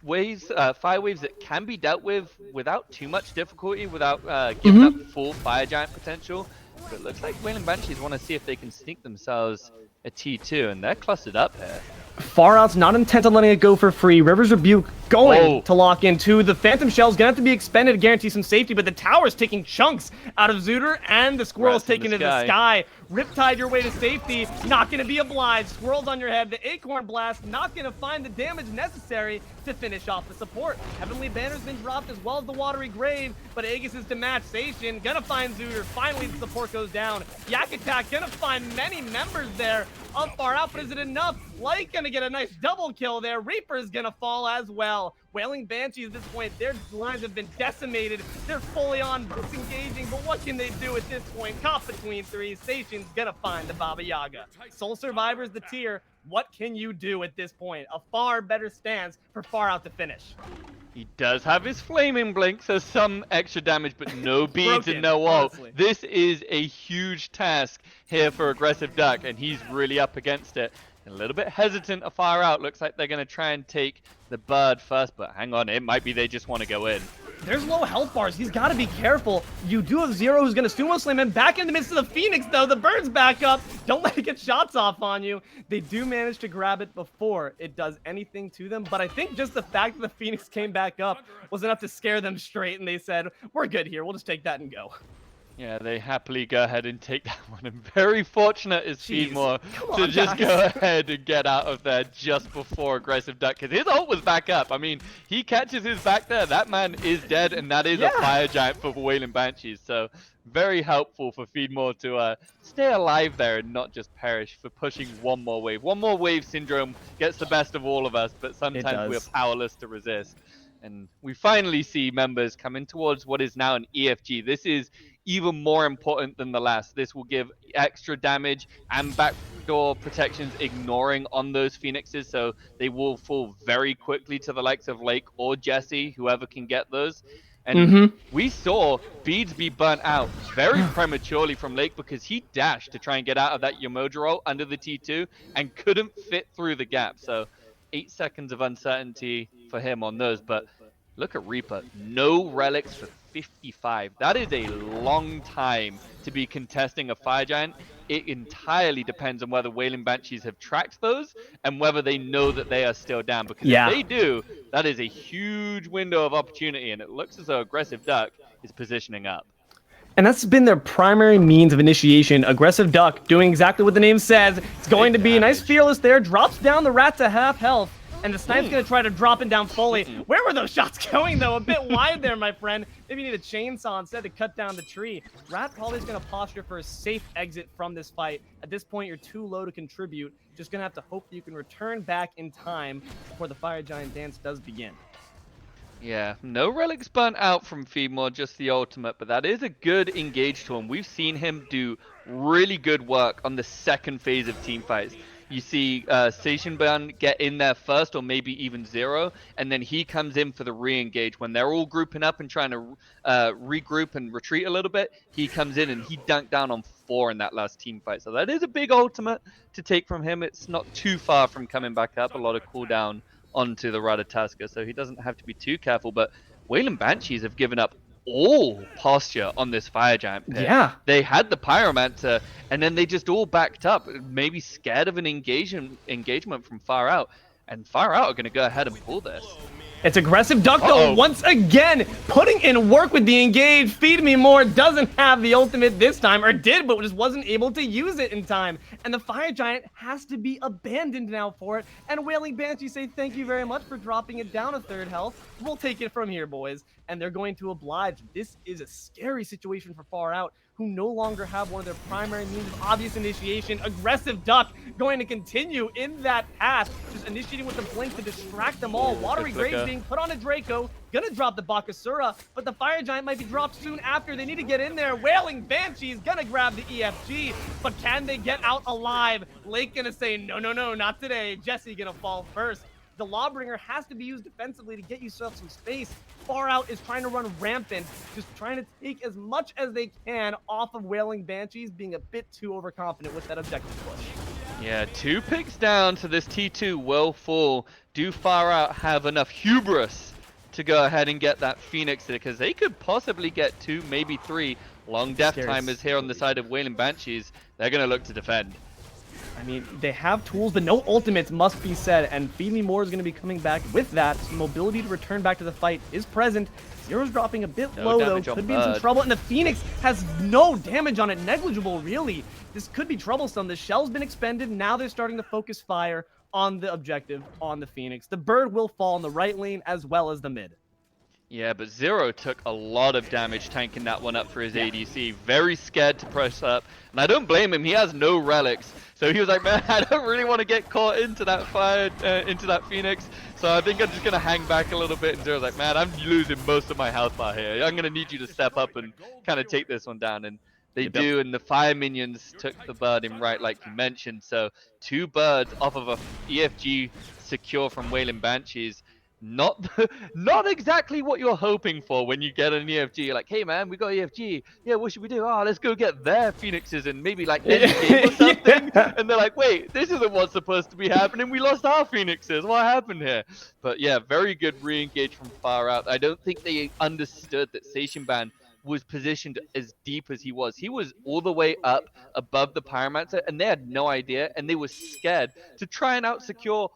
waves, fire waves that can be dealt with without too much difficulty, without giving up full fire giant potential. But it looks like Wailing Banshees want to see if they can sneak themselves a T2, and they're clustered up here. Far Out's not intent on letting it go for free. River's Rebuke going to lock into. The Phantom Shell's going to have to be expended to guarantee some safety, but the tower's taking chunks out of Zooter, and the Squirrel's taken to the sky. Riptide your way to safety, not going to be obliged. Squirrel's on your head. The Acorn Blast not going to find the damage necessary to finish off the support. Heavenly Banner's been dropped as well as the Watery Grave, but Aegis is to match Station. Gonna find Zooter. Finally, the support goes down. Yak Attack gonna find many members there of Far Out, but is it enough? Light gonna get a nice double kill there. Reaper's gonna fall as well. Wailing Banshees at this point, their lines have been decimated. They're fully on disengaging, but what can they do at this point? Caught between 3. Station's gonna find the Baba Yaga. Soul Survivor's the tier. What can you do at this point? A far better stance for Far Out to finish. He does have his flaming blink, so some extra damage, but no beads and no wall. This is a huge task here for Aggressive Duck, and he's really up against it. A little bit hesitant to Far Out. Looks like they're going to try and take the bird first, but hang on, it might be they just want to go in. There's low health bars. He's got to be careful. You do have Zero who's going to sumo slam him. Back in the midst of the Phoenix, though. The bird's back up. Don't let it get shots off on you. They do manage to grab it before it does anything to them, but I think just the fact that the Phoenix came back up was enough to scare them straight, and they said, we're good here. We'll just take that and go. Yeah, they happily go ahead and take that one. And very fortunate is Feedmore to just go ahead and get out of there just before Aggressive Duck, because his ult was back up. I mean, he catches his back there. That man is dead, and that is a fire giant for Wailing Banshees. So very helpful for Feedmore to stay alive there and not just perish for pushing one more wave. One more wave syndrome gets the best of all of us, but sometimes we're powerless to resist. And we finally see members coming towards what is now an EFG. This is even more important than the last. This will give extra damage and backdoor protections ignoring on those Phoenixes, so they will fall very quickly to the likes of Lake or Jesse, whoever can get those. And we saw Beads be burnt out very prematurely from Lake because he dashed to try and get out of that Yamoja roll under the T2 and couldn't fit through the gap. So 8 seconds of uncertainty for him on those. But look at Reaper, no relics for 55. That is a long time to be contesting a fire giant. it entirely depends on whether Wailing Banshees have tracked those and whether they know that they are still down. Because if they do, that is a huge window of opportunity, and it looks as though Aggressive Duck is positioning up. And that's been their primary means of initiation. Aggressive Duck doing exactly what the name says. It's going to be a nice Fearless there. Drops down the rat to half health. And the Snipe's going to try to drop it down fully. Where were those shots going, though? A bit wide there, my friend. Maybe you need a chainsaw instead to cut down the tree. Rat probably is going to posture for a safe exit from this fight. At this point, you're too low to contribute. Just going to have to hope that you can return back in time before the Fire Giant dance does begin. Yeah, no relics burnt out from Feedmore, just the ultimate, but that is a good engage to him. We've seen him do really good work on the second phase of team fights. You see Station Burn get in there first, or maybe even Zero, and then he comes in for the re-engage. When they're all grouping up and trying to regroup and retreat a little bit, he comes in and he dunked down on 4 in that last team fight. So that is a big ultimate to take from him. It's not too far from coming back up. A lot of cooldown onto the Ratatoska, so he doesn't have to be too careful. But Wailing Banshees have given up all posture on this Fire Giant pit. Yeah. They had the Pyromancer, and then they just all backed up, maybe scared of an engagement from Far Out. And Far Out are going to go ahead and pull this. It's Aggressive Duck, though, once again, putting in work with the engage. Feed Me More doesn't have the ultimate this time, or did, but just wasn't able to use it in time. And the Fire Giant has to be abandoned now for it. And Wailing Banshee say thank you very much for dropping it down a 3rd health. We'll take it from here, boys. And they're going to oblige. This is a scary situation for Far Out, who no longer have one of their primary means of obvious initiation. Aggressive Duck going to continue in that path, just initiating with the blink to distract them all. Watery Graves being put on a Draco, gonna drop the Bakasura, but the Fire Giant might be dropped soon after. They need to get in there. Wailing Banshee's gonna grab the EFG, but can they get out alive? Lake gonna say, no, no, no, not today. Jesse gonna fall first. The Lawbringer has to be used defensively to get yourself some space. Far Out is trying to run rampant, just trying to take as much as they can off of Wailing Banshees, being a bit too overconfident with that objective push. Yeah, 2 picks down, so this T2 will fall. Do Far Out have enough hubris to go ahead and get that Phoenix, because they could possibly get 2, maybe 3 long death timers here on the side of Wailing Banshees. They're going to look to defend. I mean, they have tools, but no ultimates must be said, and Feed Me More is going to be coming back with that. Mobility to return back to the fight is present. Zero's dropping a bit low, though. Could be in some trouble, and the Phoenix has no damage on it. Negligible, really. This could be troublesome. The shell's been expended. Now they're starting to focus fire on the objective, on the Phoenix. The bird will fall in the right lane as well as the mid. Yeah, but Zero took a lot of damage tanking that one up for his ADC. Very scared to press up. And I don't blame him. He has no relics. So he was like, man, I don't really want to get caught into that fire, into that Phoenix. So I think I'm just going to hang back a little bit. And Zero's like, man, I'm losing most of my health bar here. I'm going to need you to step up and kind of take this one down. And they do, and the fire minions took the bird in right, like you mentioned. So 2 birds off of a EFG secure from Wailing Banshees. Not exactly what you're hoping for when you get an EFG. You're like, hey man, we got EFG. Yeah, what should we do? Oh, let's go get their Phoenixes and maybe like end the game or something. Yeah. And they're like, wait, this isn't what's supposed to be happening. We lost our Phoenixes. What happened here? But yeah, very good re-engage from Far Out. I don't think they understood that Seishinban was positioned as deep as he was. He was all the way up above the Pyromancer, and they had no idea, and they were scared to try and out-secure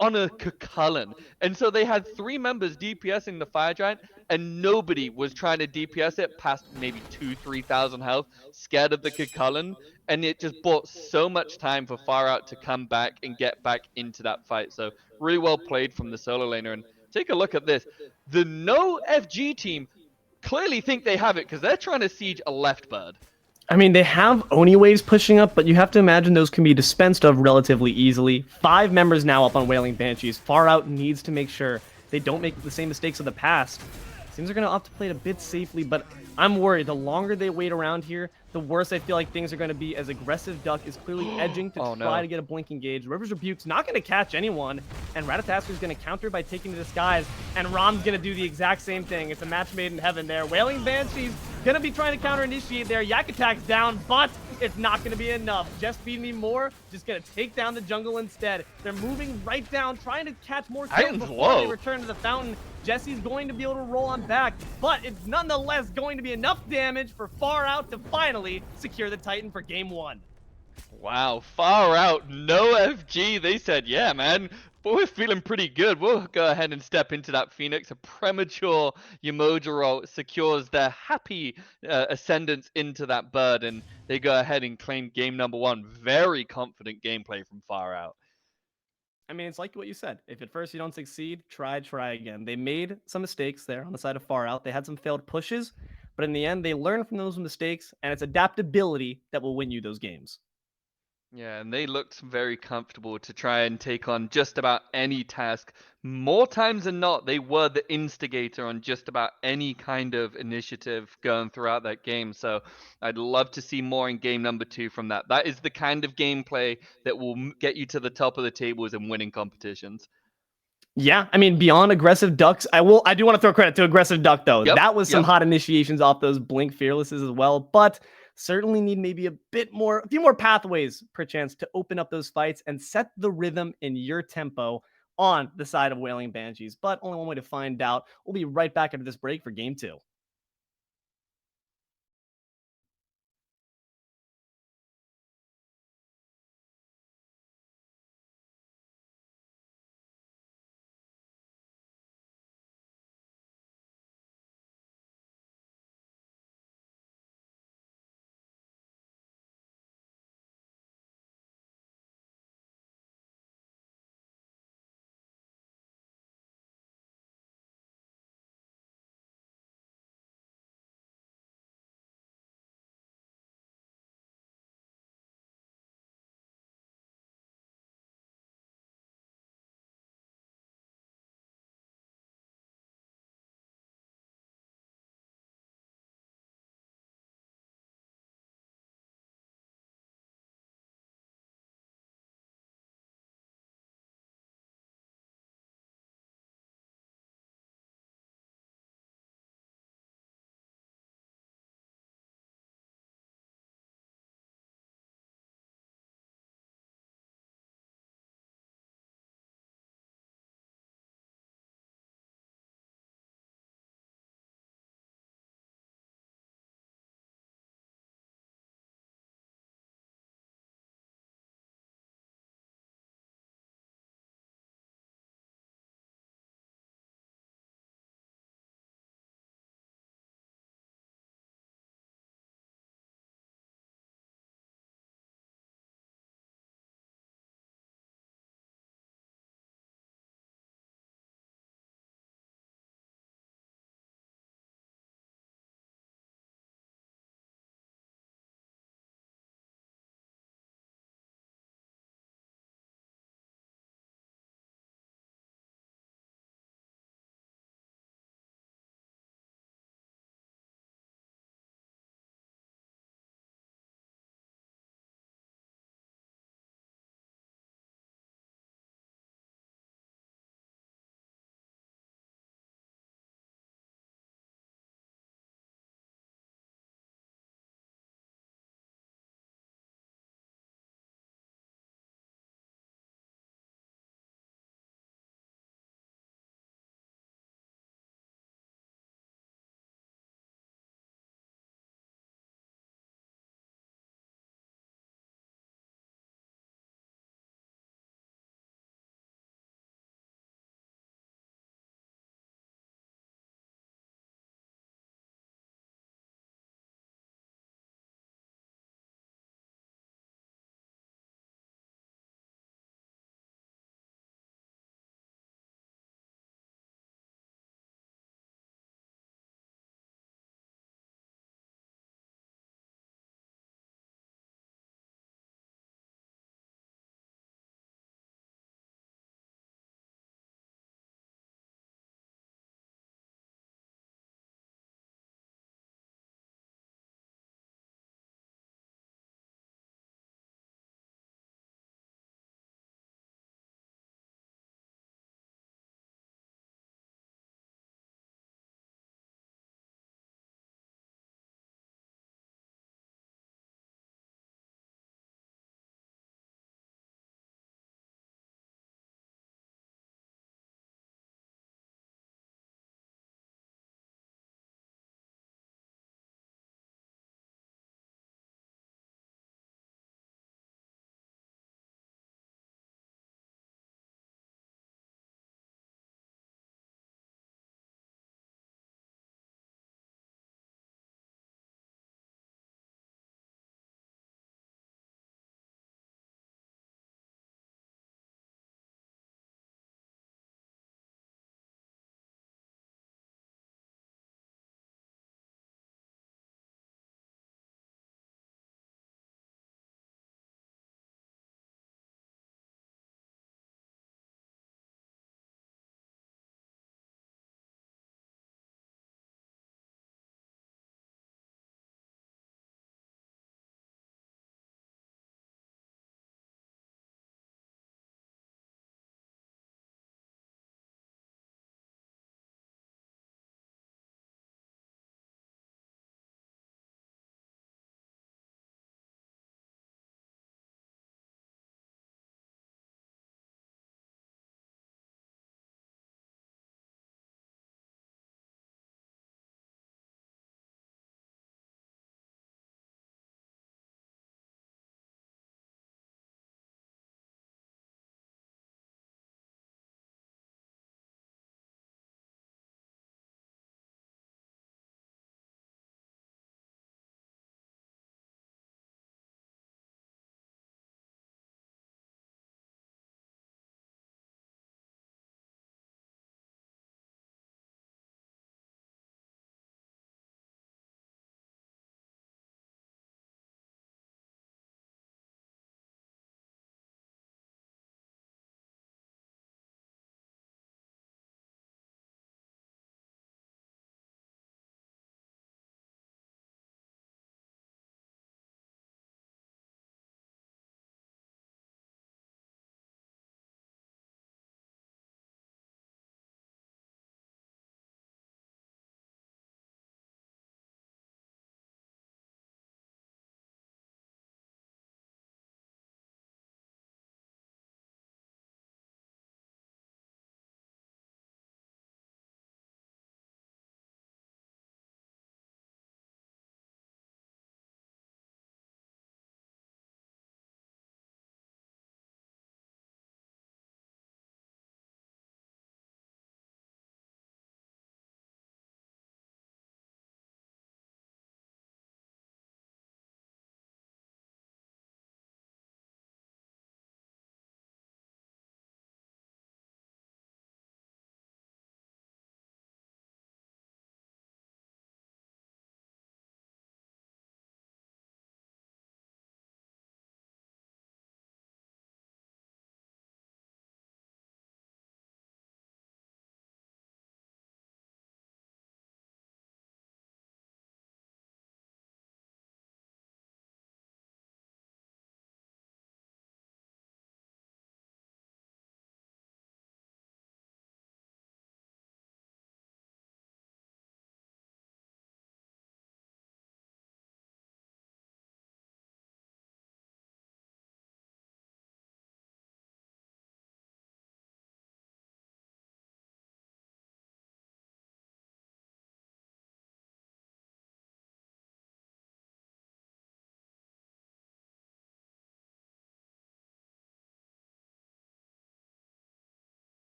on a Kakullan. And so they had 3 members DPSing the Fire Giant, and nobody was trying to DPS it past maybe 2,000-3,000 health, scared of the Kakullan. And it just bought so much time for Far Out to come back and get back into that fight. So really well played from the solo laner. And take a look at this. The no FG team clearly think they have it, because they're trying to siege a left bird. I mean, they have Oni waves pushing up, but you have to imagine those can be dispensed of relatively easily. 5 members now up on Wailing Banshees. Far Out needs to make sure they don't make the same mistakes of the past. Seems they're going to opt to play it a bit safely, but I'm worried. The longer they wait around here, the worse I feel like things are going to be, as Aggressive Duck is clearly edging to try to get a blink engage. River's Rebuke's not going to catch anyone, and Ratatoska's going to counter by taking the disguise, and Rom's going to do the exact same thing. It's a match made in heaven there. Wailing Banshees going to be trying to counter-initiate there. Yak Attack's down, but it's not going to be enough. Just Feed Me More, just going to take down the jungle instead. They're moving right down, trying to catch more kills before they return to the fountain. Jesse's going to be able to roll on back, but it's nonetheless going to be enough damage for Far Out to finally secure the Titan for game 1. Wow, far out, no FG. They said, yeah, man, but we're feeling pretty good. We'll go ahead and step into that Phoenix. A premature Yamojiro secures their happy ascendance into that bird, and they go ahead and claim game number one. Very confident gameplay from far out. I mean, it's like what you said. If at first you don't succeed, try again. They made some mistakes there on the side of far out. They had some failed pushes, but in the end, they learned from those mistakes, and it's adaptability that will win you those games. Yeah, and they looked very comfortable to try and take on just about any task. More times than not, they were the instigator on just about any kind of initiative going throughout that game. So I'd love to see more in game number two from that. That is the kind of gameplay that will get you to the top of the tables and winning competitions. Yeah, I mean, beyond aggressive ducks, I do want to throw credit to aggressive duck though. Yep, That was some yep. hot initiations off those blink fearlesses as well, but certainly need maybe a few more pathways perchance to open up those fights and set the rhythm in your tempo on the side of Wailing Banshees. But only one way to find out. We'll be right back after this break for game two.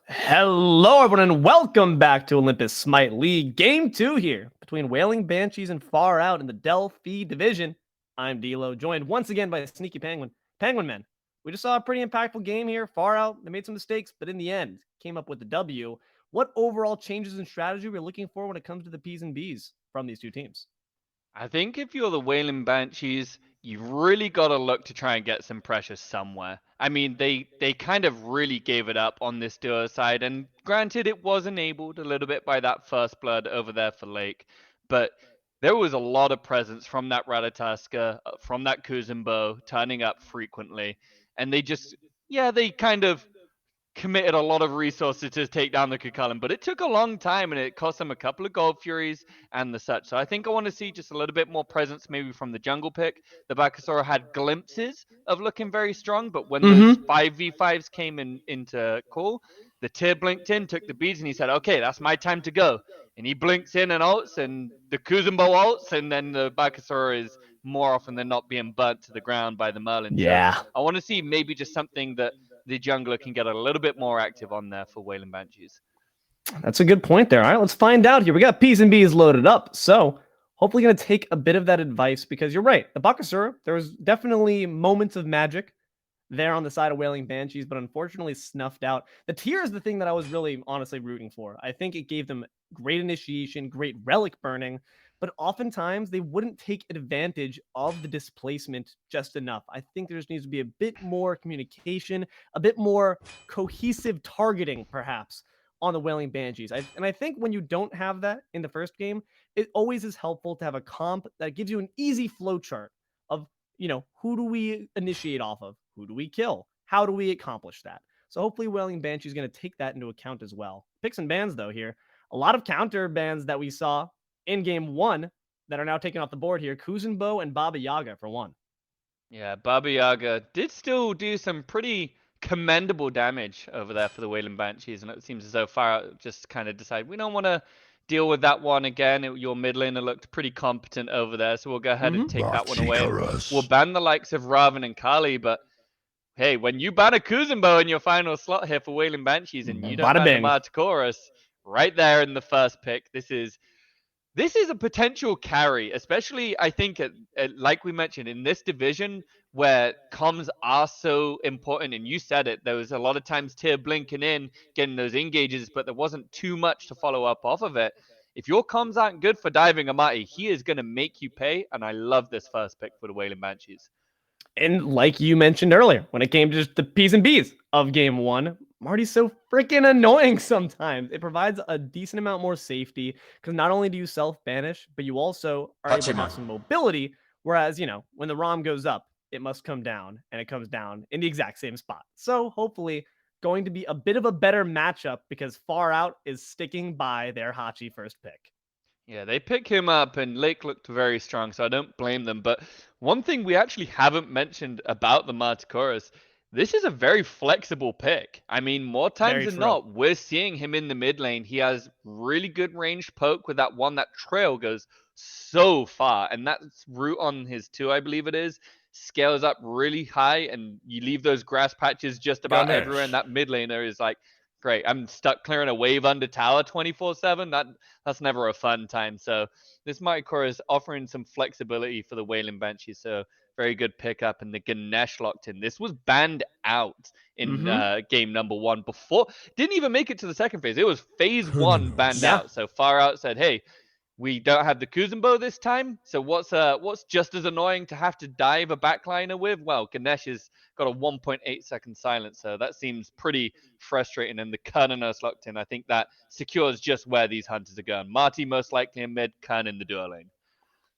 Hello, everyone, and welcome back to Olympus Smite League. Game 2 here between Wailing Banshees and Far Out in the Delphi division. I'm D'Lo, joined once again by Sneaky Penguin. Penguin Men, we just saw a pretty impactful game here. Far Out, they made some mistakes, but in the end, came up with the W. What overall changes in strategy we're looking for when it comes to the P's and B's from these two teams? I think if you're the Wailing Banshees, you've really got to look to try and get some pressure somewhere. I mean, they kind of really gave it up on this duo side, and granted, it was enabled a little bit by that first blood over there for Lake, but there was a lot of presence from that Ratatoska, from that Kuzumbo, turning up frequently, and they kind of committed a lot of resources to take down the Kukulkan, but it took a long time and it cost them a couple of Gold Furies and the such. So I think I want to see just a little bit more presence maybe from the jungle pick. The Bakasura had glimpses of looking very strong, but when those 5v5s came into call, the Tyr blinked in, took the beads, and he said, okay, that's my time to go. And he blinks in and ults, and the Kuzumbo ults, and then the Bakasura is more often than not being burnt to the ground by the Merlin. So Yeah, I want to see maybe just something that the jungler can get a little bit more active on there for Wailing Banshees. that's a good point there. All right, let's find out here. We got P's and B's loaded up, so hopefully going to take a bit of that advice because you're right. The Bakasura, there was definitely moments of magic there on the side of Wailing Banshees, but unfortunately snuffed out. The tier is the thing that I was really honestly rooting for. I think it gave them great initiation, great relic burning, but oftentimes they wouldn't take advantage of the displacement just enough. I think there just needs to be a bit more communication, a bit more cohesive targeting, perhaps, on the Wailing Banshees. And I think when you don't have that in the first game, it always is helpful to have a comp that gives you an easy flow chart of, who do we initiate off of? Who do we kill? How do we accomplish that? So hopefully Wailing Banshee is going to take that into account as well. Picks and bans, though, here. A lot of counter bans that we saw in game 1 that are now taken off the board here. Kuzumbo and Baba Yaga for one. Yeah, Baba Yaga did still do some pretty commendable damage over there for the Wailing Banshees, and it seems as though Far Out just kind of decided we don't want to deal with that one again. Your mid laner looked pretty competent over there, so we'll go ahead and take that one away. And we'll ban the likes of Raven and Kali, but hey, when you ban a Kuzumbo in your final slot here for Wailing Banshees and you don't ban the Martichorus right there in the first pick, this is a potential carry, especially I think like we mentioned in this division where comms are so important. And you said it, there was a lot of times Tyr blinking in, getting those engages, but there wasn't too much to follow up off of it. If your comms aren't good for diving Amati, he is going to make you pay. And I love this first pick for the Wailing Banshees. And like you mentioned earlier, when it came to just the P's and B's of game 1, Marty's so freaking annoying sometimes. It provides a decent amount more safety because not only do you self-banish, but you also are able to have some mobility. Whereas, when the ROM goes up, it must come down, and it comes down in the exact same spot. So hopefully going to be a bit of a better matchup because Far Out is sticking by their Hachi first pick. Yeah, they pick him up, and Lake looked very strong, so I don't blame them. But one thing we actually haven't mentioned about the Martichorus, this is a very flexible pick. I mean, more times than not, we're seeing him in the mid lane. He has really good ranged poke with that one. That trail goes so far, and that's root on his 2, I believe it is. Scales up really high, and you leave those grass patches just about everywhere, and that mid laner is like, great, I'm stuck clearing a wave under tower 24/7. That's never a fun time. So this Martichorus is offering some flexibility for the Wailing Banshees. So very good pickup, and the Ganesh locked in. This was banned out in game number 1 before. Didn't even make it to the second phase. It was phase 1 banned out. So Far Out said, hey, we don't have the Kuzumbo this time, so what's just as annoying to have to dive a backliner with? Well, Ganesh has got a 1.8 second silence, so that seems pretty frustrating. And the Kernanos locked in, I think that secures just where these hunters are going. Marty most likely in mid, Kern in the duo lane.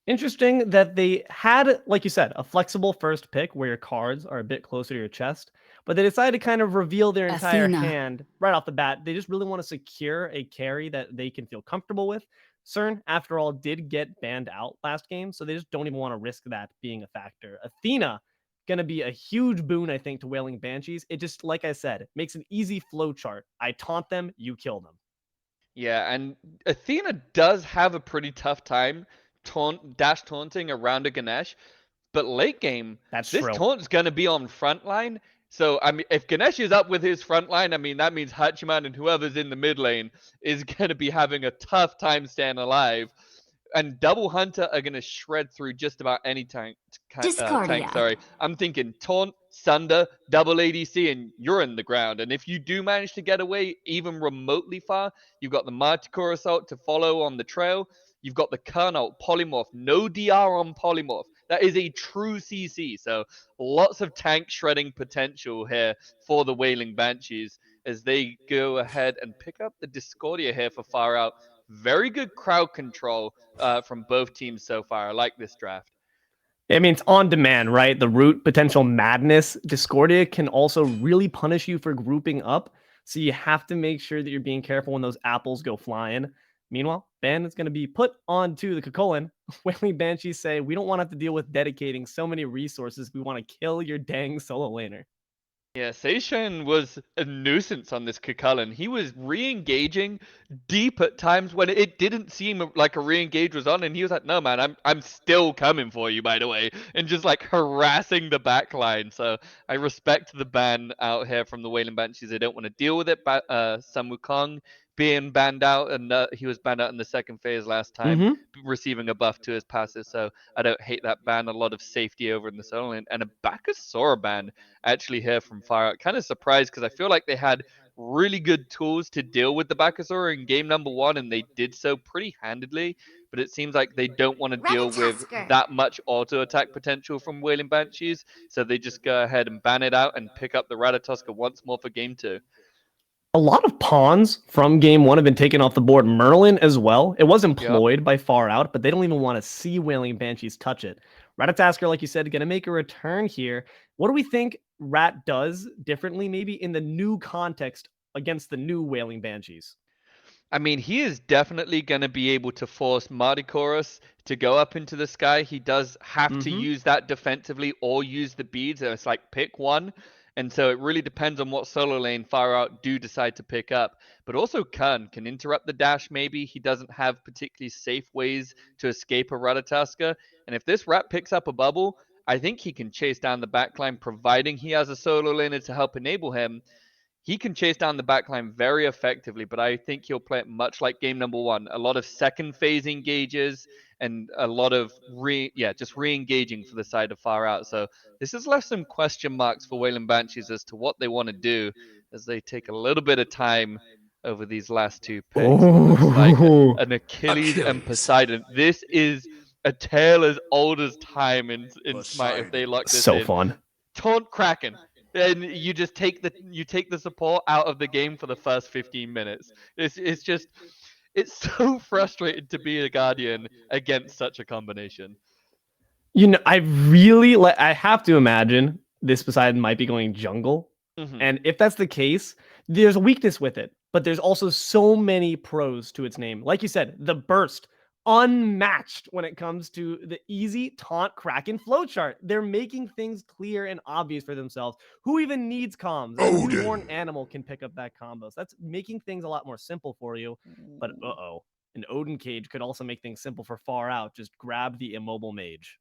Interesting that they had, like you said, a flexible first pick where your cards are a bit closer to your chest, but they decided to kind of reveal their entire hand right off the bat. They just really want to secure a carry that they can feel comfortable with. CERN, after all, did get banned out last game, so they just don't even want to risk that being a factor. Athena, going to be a huge boon, I think, to Wailing Banshees. It just, like I said, makes an easy flow chart. I taunt them, you kill them. Yeah, and Athena does have a pretty tough time dash taunting around a Ganesh, but late game, this taunt's going to be on frontline, So, I mean, if Ganesh is up with his front line, I mean, that means Hachiman and whoever's in the mid lane is going to be having a tough time staying alive. And Double Hunter are going to shred through just about any tank. Discordia. Sorry, I'm thinking Taunt, Sunder, Double ADC, and you're in the ground. And if you do manage to get away even remotely far, you've got the Manticore Assault to follow on the trail. You've got the Kernel Polymorph, no DR on Polymorph. That is a true CC. So lots of tank shredding potential here for the Wailing Banshees as they go ahead and pick up the Discordia here for Far Out. Very good crowd control from both teams so far. I like this draft. I mean, it's on demand, right? The root potential madness. Discordia can also really punish you for grouping up. So you have to make sure that you're being careful when those apples go flying. Meanwhile, Ben is going to be put onto the Kakolin. Wailing Banshees say, we don't want to have to deal with dedicating so many resources. We want to kill your dang solo laner. Yeah, Seishan was a nuisance on this Kukulin. He was re-engaging deep at times when it didn't seem like a re-engage was on, and he was like, "No, man, I'm still coming for you, by the way," and just like harassing the backline. So I respect the ban out here from the Wailing Banshees. They don't want to deal with it. Sun Wukong being banned out, and he was banned out in the second phase last time, receiving a buff to his passes. So I don't hate that ban. A lot of safety over in the solo lane, and a Bakasora ban actually here from Fire Out. Kind of surprised because I feel like they had really good tools to deal with the Bakasora in game number 1, and they did so pretty handedly. But it seems like they don't want to deal with Ratatasker. that much auto attack potential from Wailing Banshees, so they just go ahead and ban it out and pick up the Ratatosker once more for game 2. A lot of pawns from game 1 have been taken off the board. Merlin as well. It was employed by Far Out, but they don't even want to see Wailing Banshees touch it. Ratatasker, like you said, going to make a return here. What do we think Rat does differently, maybe in the new context against the new Wailing Banshees? I mean, he is definitely going to be able to force Mardikorus to go up into the sky. He does have to use that defensively or use the beads. It's like pick one. And so it really depends on what solo lane Far Out do decide to pick up. But also Kern can interrupt the dash maybe. He doesn't have particularly safe ways to escape a Ratatasker. And if this Rat picks up a bubble, I think he can chase down the backline, providing he has a solo laner to help enable him. He can chase down the backline very effectively, but I think he'll play it much like game number 1. A lot of second phase engages and a lot of just re-engaging for the side of Far Out. So this has left some question marks for Wailing Banshees as to what they want to do as they take a little bit of time over these last 2 picks. It looks like an Achilles and Poseidon. This is a tale as old as time in Smite if they lock this So in. fun. Taunt Kraken. And you just take the support out of the game for the first 15 minutes. It's so frustrating to be a Guardian against such a combination. You know, I have to imagine this Poseidon might be going jungle. And if that's the case, there's a weakness with it, but there's also so many pros to its name. Like you said, the burst, unmatched when it comes to the easy taunt Kraken flowchart. They're making things clear and obvious for themselves. Who even needs comms? A newborn animal can pick up that combo. So that's making things a lot more simple for you. But an Odin cage could also make things simple for Far Out. Just grab the immobile mage.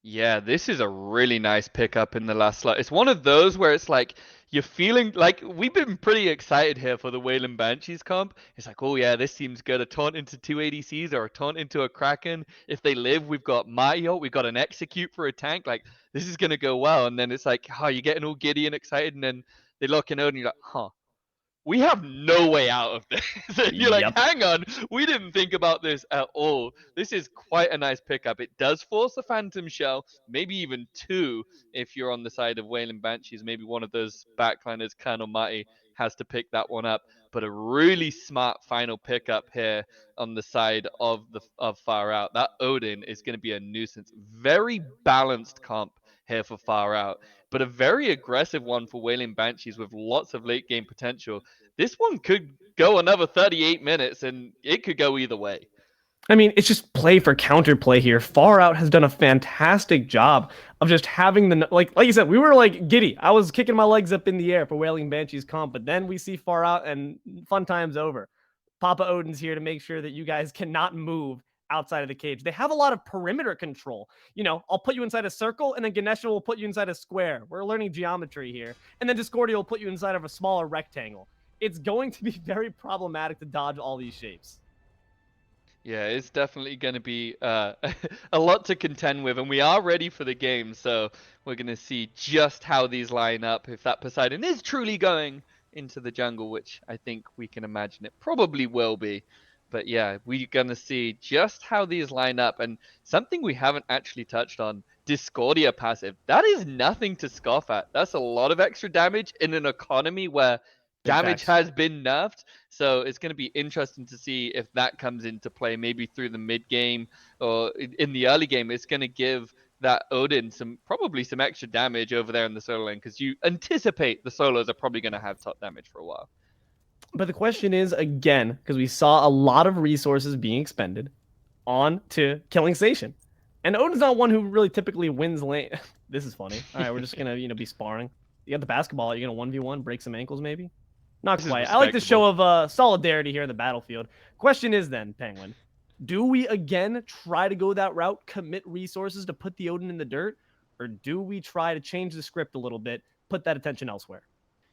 Yeah, this is a really nice pickup in the last slot. It's one of those where it's like you're feeling like we've been pretty excited here for the Wailing Banshees comp. It's like, oh yeah, this seems good. A taunt into 2 ADCs or a taunt into a Kraken. If they live, we've got Mario, we've got an execute for a tank. Like this is gonna go well. And then it's like, oh, you're getting all giddy and excited, and then they lock in Odin, and you're like, huh. We have no way out of this. And you're like, hang on, we didn't think about this at all. This is quite a nice pickup. It does force a Phantom Shell, maybe even 2 if you're on the side of Wailing Banshees. Maybe one of those backliners, Colonel Matty, has to pick that one up. But a really smart final pickup here on the side of Far Out. That Odin is going to be a nuisance. Very balanced comp here for Far Out, but a very aggressive one for Wailing Banshees with lots of late game potential. This one could go another 38 minutes and it could go either way. I mean, it's just play for counterplay here. Far Out has done a fantastic job of just having the like you said, we were like giddy. I was kicking my legs up in the air for Wailing Banshees comp, but then we see Far Out and fun time's over. Papa Odin's here to make sure that you guys cannot move outside of the cage. They have a lot of perimeter control. You know, I'll put you inside a circle, and then Ganesha will put you inside a square. We're learning geometry here. And then Discordia will put you inside of a smaller rectangle. It's going to be very problematic to dodge all these shapes. Yeah, it's definitely going to be a lot to contend with, and we are ready for the game, so we're going to see just how these line up, if that Poseidon is truly going into the jungle, which I think we can imagine it probably will be. But yeah, we're going to see just how these line up, and something we haven't actually touched on, Discordia passive. That is nothing to scoff at. That's a lot of extra damage in an economy where Big damage facts. has been nerfed. So it's going to be interesting to see if that comes into play, maybe through the mid game or in the early game. It's going to give that Odin probably some extra damage over there in the solo lane, because you anticipate the solos are probably going to have top damage for a while. But the question is, again, because we saw a lot of resources being expended on to killing Station. And Odin's not one who really typically wins lane. This is funny. All right, we're just going to, be sparring. You got the basketball. You're going to 1v1, break some ankles maybe? Not quite. I like the show of solidarity here in the battlefield. Question is then, Penguin, do we again try to go that route, commit resources to put the Odin in the dirt? Or do we try to change the script a little bit, put that attention elsewhere?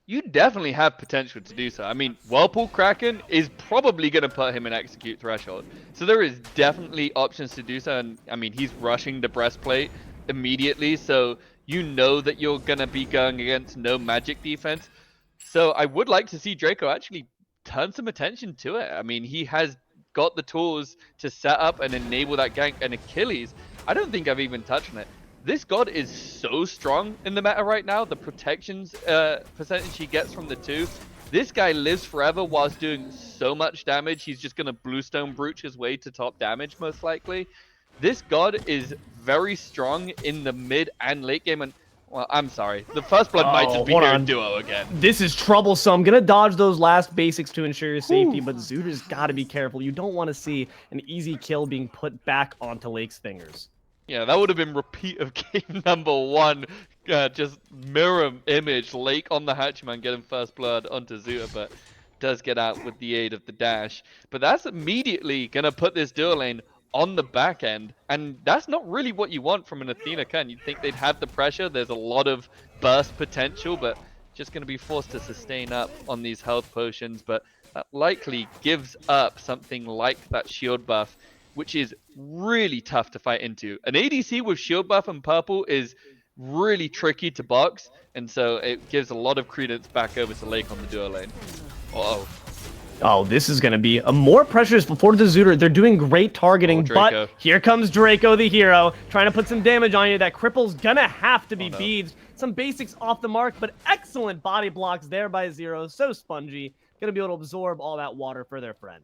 You definitely have potential to do so. I mean, Whirlpool Kraken is probably going to put him in execute threshold. So there is definitely options to do so. And I mean, he's rushing the breastplate immediately. So you know that you're going to be going against no magic defense. So I would like to see Draco actually turn some attention to it. I mean, he has got the tools to set up and enable that gank. And Achilles, I don't think I've even touched on it. This god is so strong in the meta right now. The protections percentage he gets from the two. This guy lives forever whilst doing so much damage. He's just going to Bluestone Brooch his way to top damage, most likely. This god is very strong in the mid and late game. And, well, I'm sorry. The First Blood might just be here in duo again. This is troublesome. Going to dodge those last basics to ensure your safety, but Zooter's got to be careful. You don't want to see an easy kill being put back onto Lake's fingers. Yeah, that would have been repeat of game number 1. Just mirror image, Lake on the Hatchman getting First Blood onto Zuta, but does get out with the aid of the dash. But that's immediately going to put this duo lane on the back end, and that's not really what you want from an Athena Khan. You'd think they'd have the pressure. There's a lot of burst potential, but just going to be forced to sustain up on these health potions. But that likely gives up something like that shield buff, which is really tough to fight into. An ADC with shield buff and purple is really tricky to box, and so it gives a lot of credence back over to Lake on the duo lane. Uh-oh. Oh, this is going to be a more pressures before the Zooter. They're doing great targeting, but here comes Draco, the hero, trying to put some damage on you. That cripple's going to have to be beads. Some basics off the mark, but excellent body blocks there by Zero. So spongy. Going to be able to absorb all that water for their friend.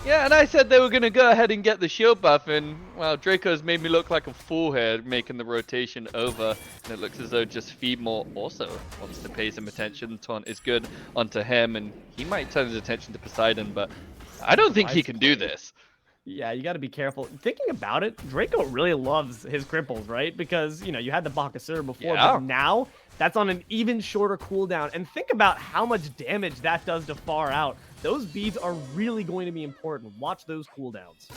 Yeah, and I said they were going to go ahead and get the shield buff, and, well, Draco's made me look like a fool here, making the rotation over, and it looks as though just Feedmore also wants to pay some attention. Taunt is good onto him, and he might turn his attention to Poseidon, but I don't think he can do this. Yeah, you got to be careful. Thinking about it, Draco really loves his cripples, right? Because, you had the Bakasura before, but now that's on an even shorter cooldown. And think about how much damage that does to far out. Those beads are really going to be important. Watch those cooldowns.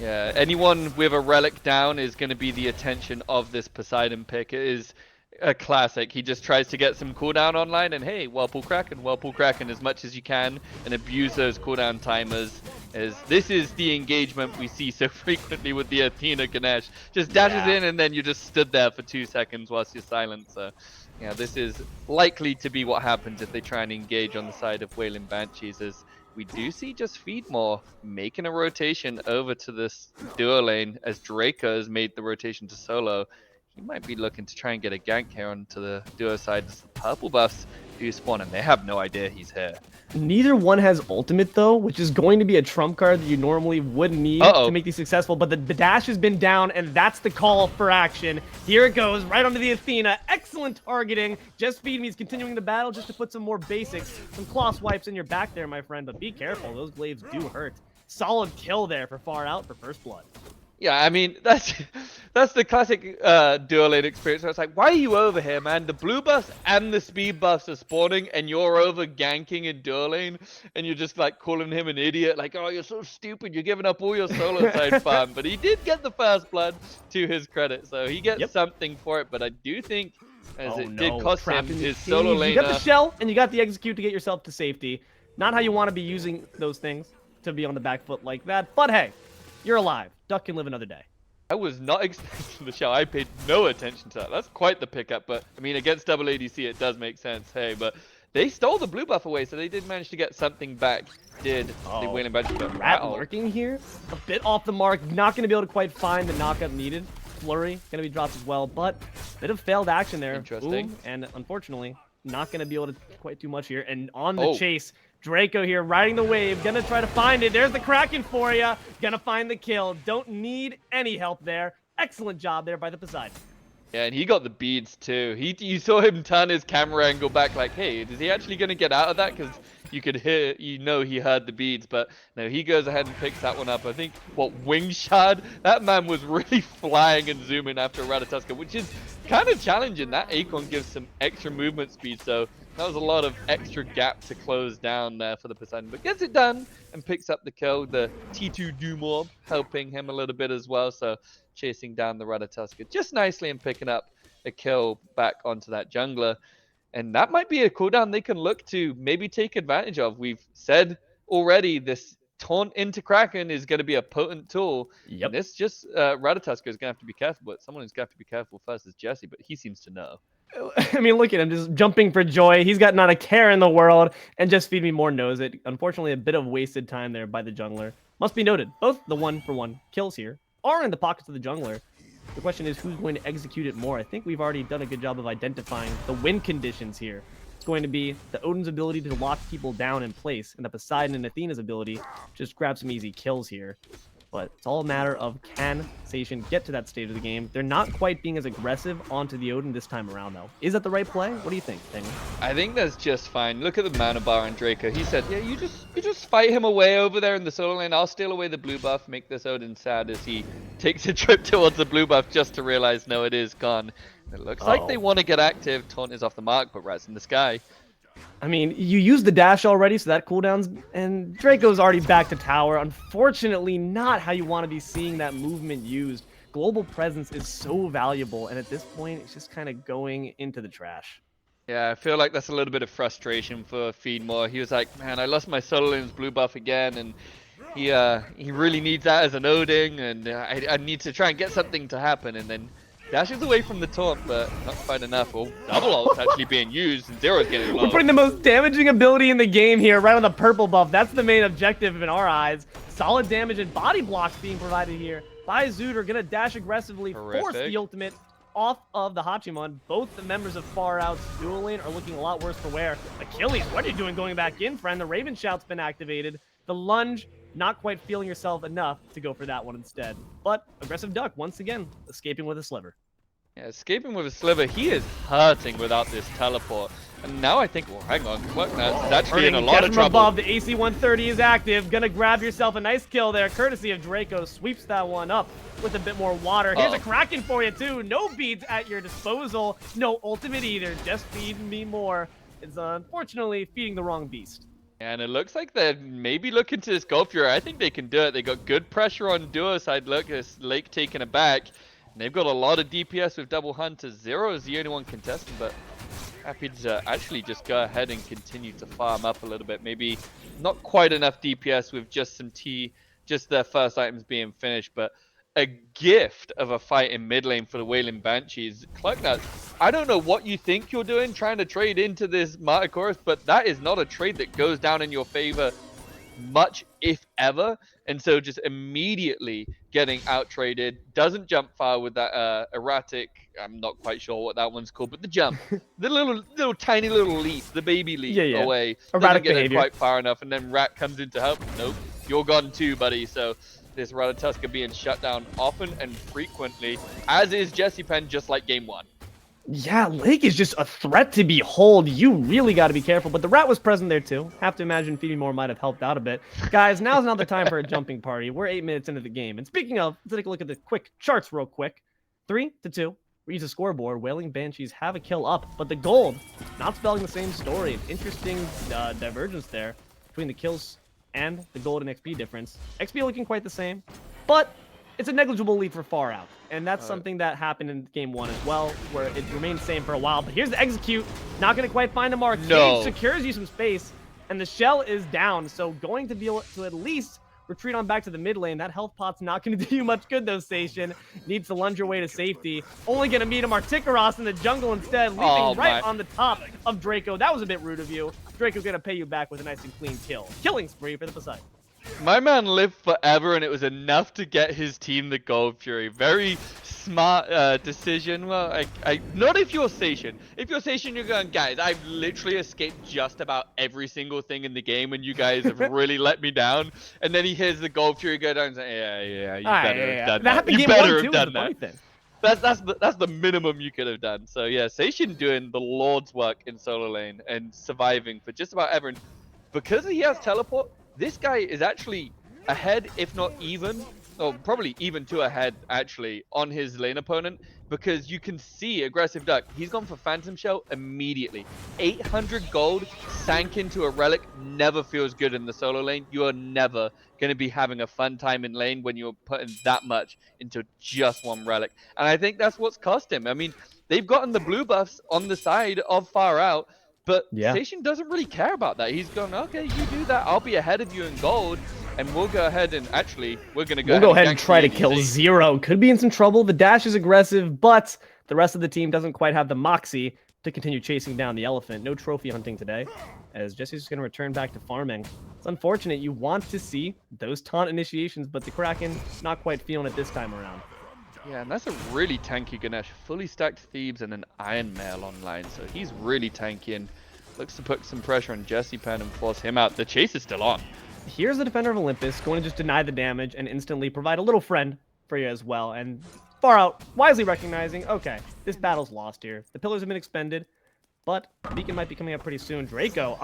Yeah, anyone with a relic down is going to be the attention of this Poseidon pick. It is a classic. He just tries to get some cooldown online, and hey, Whirlpool Kraken as much as you can, and abuse those cooldown timers. As this is the engagement we see so frequently with the Athena Ganesh. Just dashes in, and then you just stood there for 2 seconds whilst you're silent. So, yeah, this is likely to be what happens if they try and engage on the side of Wailing Banshees. As we do see just Feedmore making a rotation over to this duo lane, as Draco has made the rotation to solo. He might be looking to try and get a gank here onto the duo side. The purple buffs do spawn, and they have no idea he's here. Neither one has ultimate, though, which is going to be a trump card that you normally would need to make these successful. But the dash has been down, and that's the call for action. Here it goes, right onto the Athena. Excellent targeting. Just Feed Me is continuing the battle just to put some more basics. Some claw swipes in your back there, my friend, but be careful. Those glaives do hurt. Solid kill there for far out for First Blood. Yeah, I mean that's the classic dual lane experience where it's like, why are you over here, man? The blue buffs and the speed buffs are spawning, and you're over ganking in dual lane, and you're just like calling him an idiot, like, oh, you're so stupid, you're giving up all your solo side farm. But he did get the first blood, to his credit, so he gets Yep. something for it. But I do think, as Oh it no, did cost him trapped in his the solo cage. laner. You got the shell and you got the execute to get yourself to safety. Not how you want to be using those things to be on the back foot like that. But hey, you're alive. Duck can live another day. I was not expecting the shell. I paid no attention to that. That's quite the pickup, but I mean, against double ADC, it does make sense. Hey, but they stole the blue buff away, so they did manage to get something back. Did the Wailing Banshees, but Rat lurking here, a bit off the mark, not going to be able to quite find the knockup needed. Flurry going to be dropped as well, but bit of failed action there. Interesting. Ooh, and unfortunately, not going to be able to quite do much here. And on the chase, Draco here riding the wave, gonna try to find it. There's the Kraken for you. Gonna find the kill. Don't need any help there. Excellent job there by the Poseidon. Yeah, and he got the beads too. You saw him turn his camera angle back like, hey, is he actually going to get out of that? Because you could hear, he heard the beads. But no, he goes ahead and picks that one up. I think, Wing Shard? That man was really flying and zooming after Ratatoska, which is kind of challenging. That Acorn gives some extra movement speed, so that was a lot of extra gap to close down there for the Poseidon. But gets it done and picks up the kill. The T2 Dumorb helping him a little bit as well. So chasing down the Ratatoska just nicely and picking up a kill back onto that jungler. And that might be a cooldown they can look to maybe take advantage of. We've said already this taunt into Kraken is going to be a potent tool. Yep. And this just, Ratatoska is going to have to be careful, but someone who's going to have to be careful first is Jesse, but he seems to know. I mean, look at him just jumping for joy. He's got not a care in the world, and just feed me more knows it. Unfortunately, a bit of wasted time there by the jungler. Must be noted, both the 1-for-1 kills here are in the pockets of the jungler. The question is who's going to execute it more. I think we've already done a good job of identifying the win conditions here. It's going to be the Odin's ability to lock people down in place, and the Poseidon and Athena's ability to just grab some easy kills here. But it's all a matter of can Sation get to that stage of the game. They're not quite being as aggressive onto the Odin this time around, though. Is that the right play? What do you think, Penguin? I think that's just fine. Look at the mana bar on Draco. He said, yeah, you just fight him away over there in the solo lane. I'll steal away the blue buff, make this Odin sad as he takes a trip towards the blue buff just to realize, no, it is gone. It looks like they want to get active. Taunt is off the mark, but Rat's in the sky. I mean, you used the dash already, so that cooldown's... And Draco's already back to tower. Unfortunately, not how you want to be seeing that movement used. Global presence is so valuable, and at this point, it's just kind of going into the trash. Yeah, I feel like that's a little bit of frustration for Feedmore. He was like, man, I lost my solo lane's blue buff again, and he really needs that as an Odin, and I need to try and get something to happen, and then dashes away from the taunt, but not quite enough. Oh, double ult's actually being used, and Zero's getting low. We're putting the most damaging ability in the game here, right on the purple buff. That's the main objective in our eyes. Solid damage and body blocks being provided here by Zooter. Gonna dash aggressively, force the ultimate off of the Hachimon. Both the members of Far Out's dual lane are looking a lot worse for wear. Achilles, what are you doing going back in, friend? The Raven Shout's been activated. The lunge, not quite feeling yourself enough to go for that one instead. But aggressive Duck, once again, escaping with a sliver. Yeah, escaping with a sliver. He is hurting without this teleport. And now I think, well, hang on, Clucknuts is actually in a lot of trouble. Above, the AC-130 is active. Gonna grab yourself a nice kill there, courtesy of Draco. Sweeps that one up with a bit more water. Here's a Kraken for you, too. No beads at your disposal. No ultimate either. Just feed me more. It's unfortunately feeding the wrong beast. And it looks like they're maybe looking to this Gold Fury. I think they can do it. They got good pressure on duo side. Look, this Lake taking it back. And they've got a lot of DPS with double hunters. Zero is the only one contesting, but happy to actually just go ahead and continue to farm up a little bit. Maybe not quite enough DPS with just some just their first items being finished, but a gift of a fight in mid lane for the Wailing Banshees. Clucknuts, I don't know what you think you're doing trying to trade into this Martyr Chorus, but that is not a trade that goes down in your favor much, if ever. And so just immediately getting out traded, doesn't jump far with that erratic, I'm not quite sure what that one's called, but the jump, the little tiny little leap, the baby leap away, erratic doesn't get behavior. it quite far enough, and then Rat comes in to help. Nope, you're gone too, buddy. So this Ratatoska being shut down often and frequently, as is Jesse Penn, just like game one. Yeah, Lake is just a threat to behold. You really got to be careful. But the rat was present there too. Have to imagine feeding more might have helped out a bit. Guys, now's another time for a jumping party. We're 8 minutes into the game. And speaking of, let's take a look at the quick charts real quick. 3-2. We use a scoreboard. Wailing Banshees have a kill up, but the gold not spelling the same story. An interesting divergence there between the kills and the gold and XP difference. XP looking quite the same, but it's a negligible lead for Far Out. And that's something that happened in game 1 as well, where it remained the same for a while. But here's the execute. Not going to quite find the mark. No. Cage secures you some space, and the shell is down. So going to be able to at least retreat on back to the mid lane. That health pot's not going to do you much good, though, Station. Needs to lunge your way to safety. Only going to meet a Martikaros in the jungle instead, leaping right on the top of Draco. That was a bit rude of you. Draco's going to pay you back with a nice and clean kill. Killing spree for the Poseidon. My man lived forever, and it was enough to get his team the Gold Fury. Very smart decision. Well, not if you're Station. If you're Station, you're going, guys, I've literally escaped just about every single thing in the game, and you guys have really let me down. And then he hears the Gold Fury go down and say, yeah, you better have done that. You better have done that. That's the minimum you could have done. So yeah, Station doing the Lord's work in solo lane and surviving for just about everyone. Because he has teleport, this guy is actually ahead, if not even, or probably even to ahead, actually, on his lane opponent, because you can see Aggressive Duck. He's gone for Phantom Shell immediately. 800 gold sank into a relic never feels good in the solo lane. You are never going to be having a fun time in lane when you're putting that much into just one relic. And I think that's what's cost him. I mean, they've gotten the blue buffs on the side of Far Out, but Station doesn't really care about that. He's going, okay, you do that. I'll be ahead of you in gold, and we'll go ahead and actually, we're going to go ahead and try to kill Zero. Could be in some trouble. The dash is aggressive, but the rest of the team doesn't quite have the moxie to continue chasing down the elephant. No trophy hunting today, as Jesse's just going to return back to farming. It's unfortunate. You want to see those taunt initiations, but the Kraken not quite feeling it this time around. Yeah, and that's a really tanky Ganesh. Fully stacked Thebes and an Iron Mail online, so he's really tanky and looks to put some pressure on Jesse Penn and force him out. The chase is still on. Here's the Defender of Olympus going to just deny the damage and instantly provide a little friend for you as well. And Far Out wisely recognizing, okay, this battle's lost here. The pillars have been expended, but Beacon might be coming up pretty soon. Draco,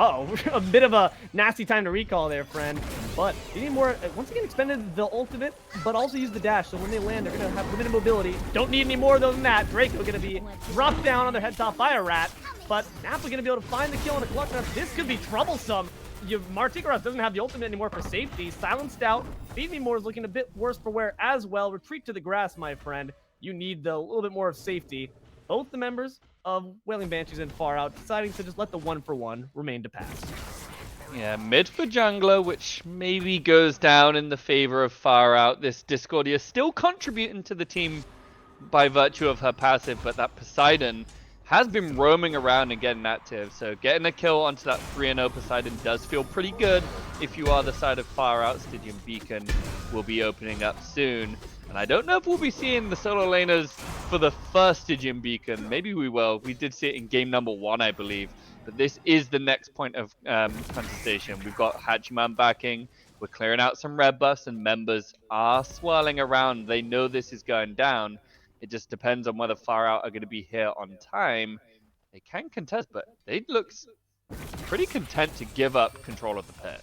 a bit of a nasty time to recall there, friend. But you need more, once again, expended the ultimate, but also use the dash. So when they land, they're going to have limited mobility. Don't need any more than that. Draco going to be dropped down on their head top by a rat. But Napoli going to be able to find the kill in a clutch. Now, this could be troublesome. Martikaros doesn't have the ultimate anymore for safety. Silenced out. Feed Me More is looking a bit worse for wear as well. Retreat to the grass, my friend. You need a little bit more of safety. Both the members of Wailing Banshees and Far Out deciding to just let the 1-for-1 remain to pass. Yeah, mid for jungler, which maybe goes down in the favor of Far Out. This Discordia still contributing to the team by virtue of her passive, but that Poseidon has been roaming around and getting active. So getting a kill onto that 3-0 Poseidon does feel pretty good if you are the side of Far Out. Stygian Beacon will be opening up soon. And I don't know if we'll be seeing the solo laners for the first Stygian Beacon. Maybe we will. We did see it in game number 1, I believe. But this is the next point of contestation. We've got Hachiman backing. We're clearing out some red buffs, and members are swirling around. They know this is going down. It just depends on whether Far Out are going to be here on time. They can contest, but they look pretty content to give up control of the pit.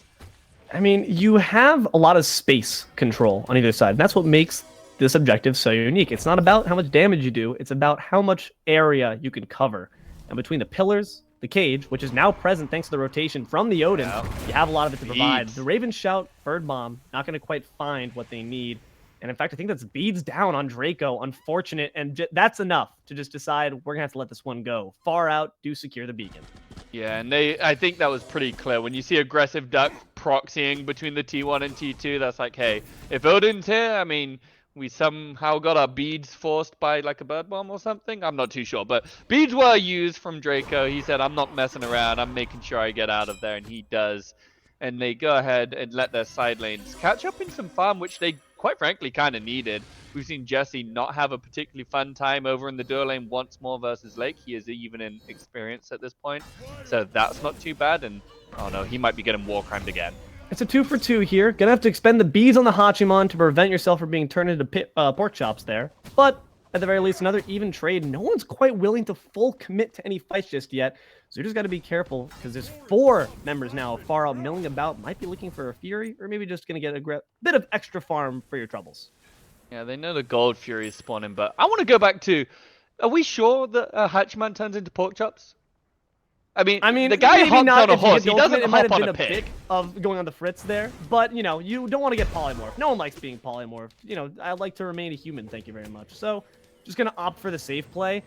I mean, you have a lot of space control on either side. And that's what makes this objective so unique. It's not about how much damage you do. It's about how much area you can cover. And between the pillars, the cage, which is now present thanks to the rotation from the Odin, you have a lot of it to provide. The Raven Shout, Bird Bomb, not going to quite find what they need. And in fact, I think that's beads down on Draco. Unfortunate. And that's enough to just decide we're going to have to let this one go. Far Out, do secure the beacon. Yeah, and I think that was pretty clear. When you see Aggressive Duck proxying between the T1 and T2, that's like, hey, if Odin's here, I mean, we somehow got our beads forced by like a bird bomb or something. I'm not too sure, but beads were used from Draco. He said, I'm not messing around. I'm making sure I get out of there, and he does. And they go ahead and let their side lanes catch up in some farm, which they quite frankly kind of needed. We've seen Jesse not have a particularly fun time over in the duo lane once more versus Lake. He is even in experience at this point, so that's not too bad. And oh no, he might be getting war crimed again. It's a 2-for-2 here. Gonna have to expend the bees on the Hachiman to prevent yourself from being turned into pork chops there. But at the very least, another even trade. No one's quite willing to full commit to any fights just yet. Zuta's got to be careful because there's 4 members now far out milling about. Might be looking for a Fury or maybe just going to get a bit of extra farm for your troubles. Yeah, they know the Gold Fury is spawning, but I want to go back to, are we sure that Hatchman turns into pork chops? I mean, the guy hopped on a horse. He doesn't hop on a pig. Of going on the fritz there, but you know, you don't want to get polymorphed. No one likes being polymorphed. You know, I like to remain a human. Thank you very much. So, just gonna opt for the safe play.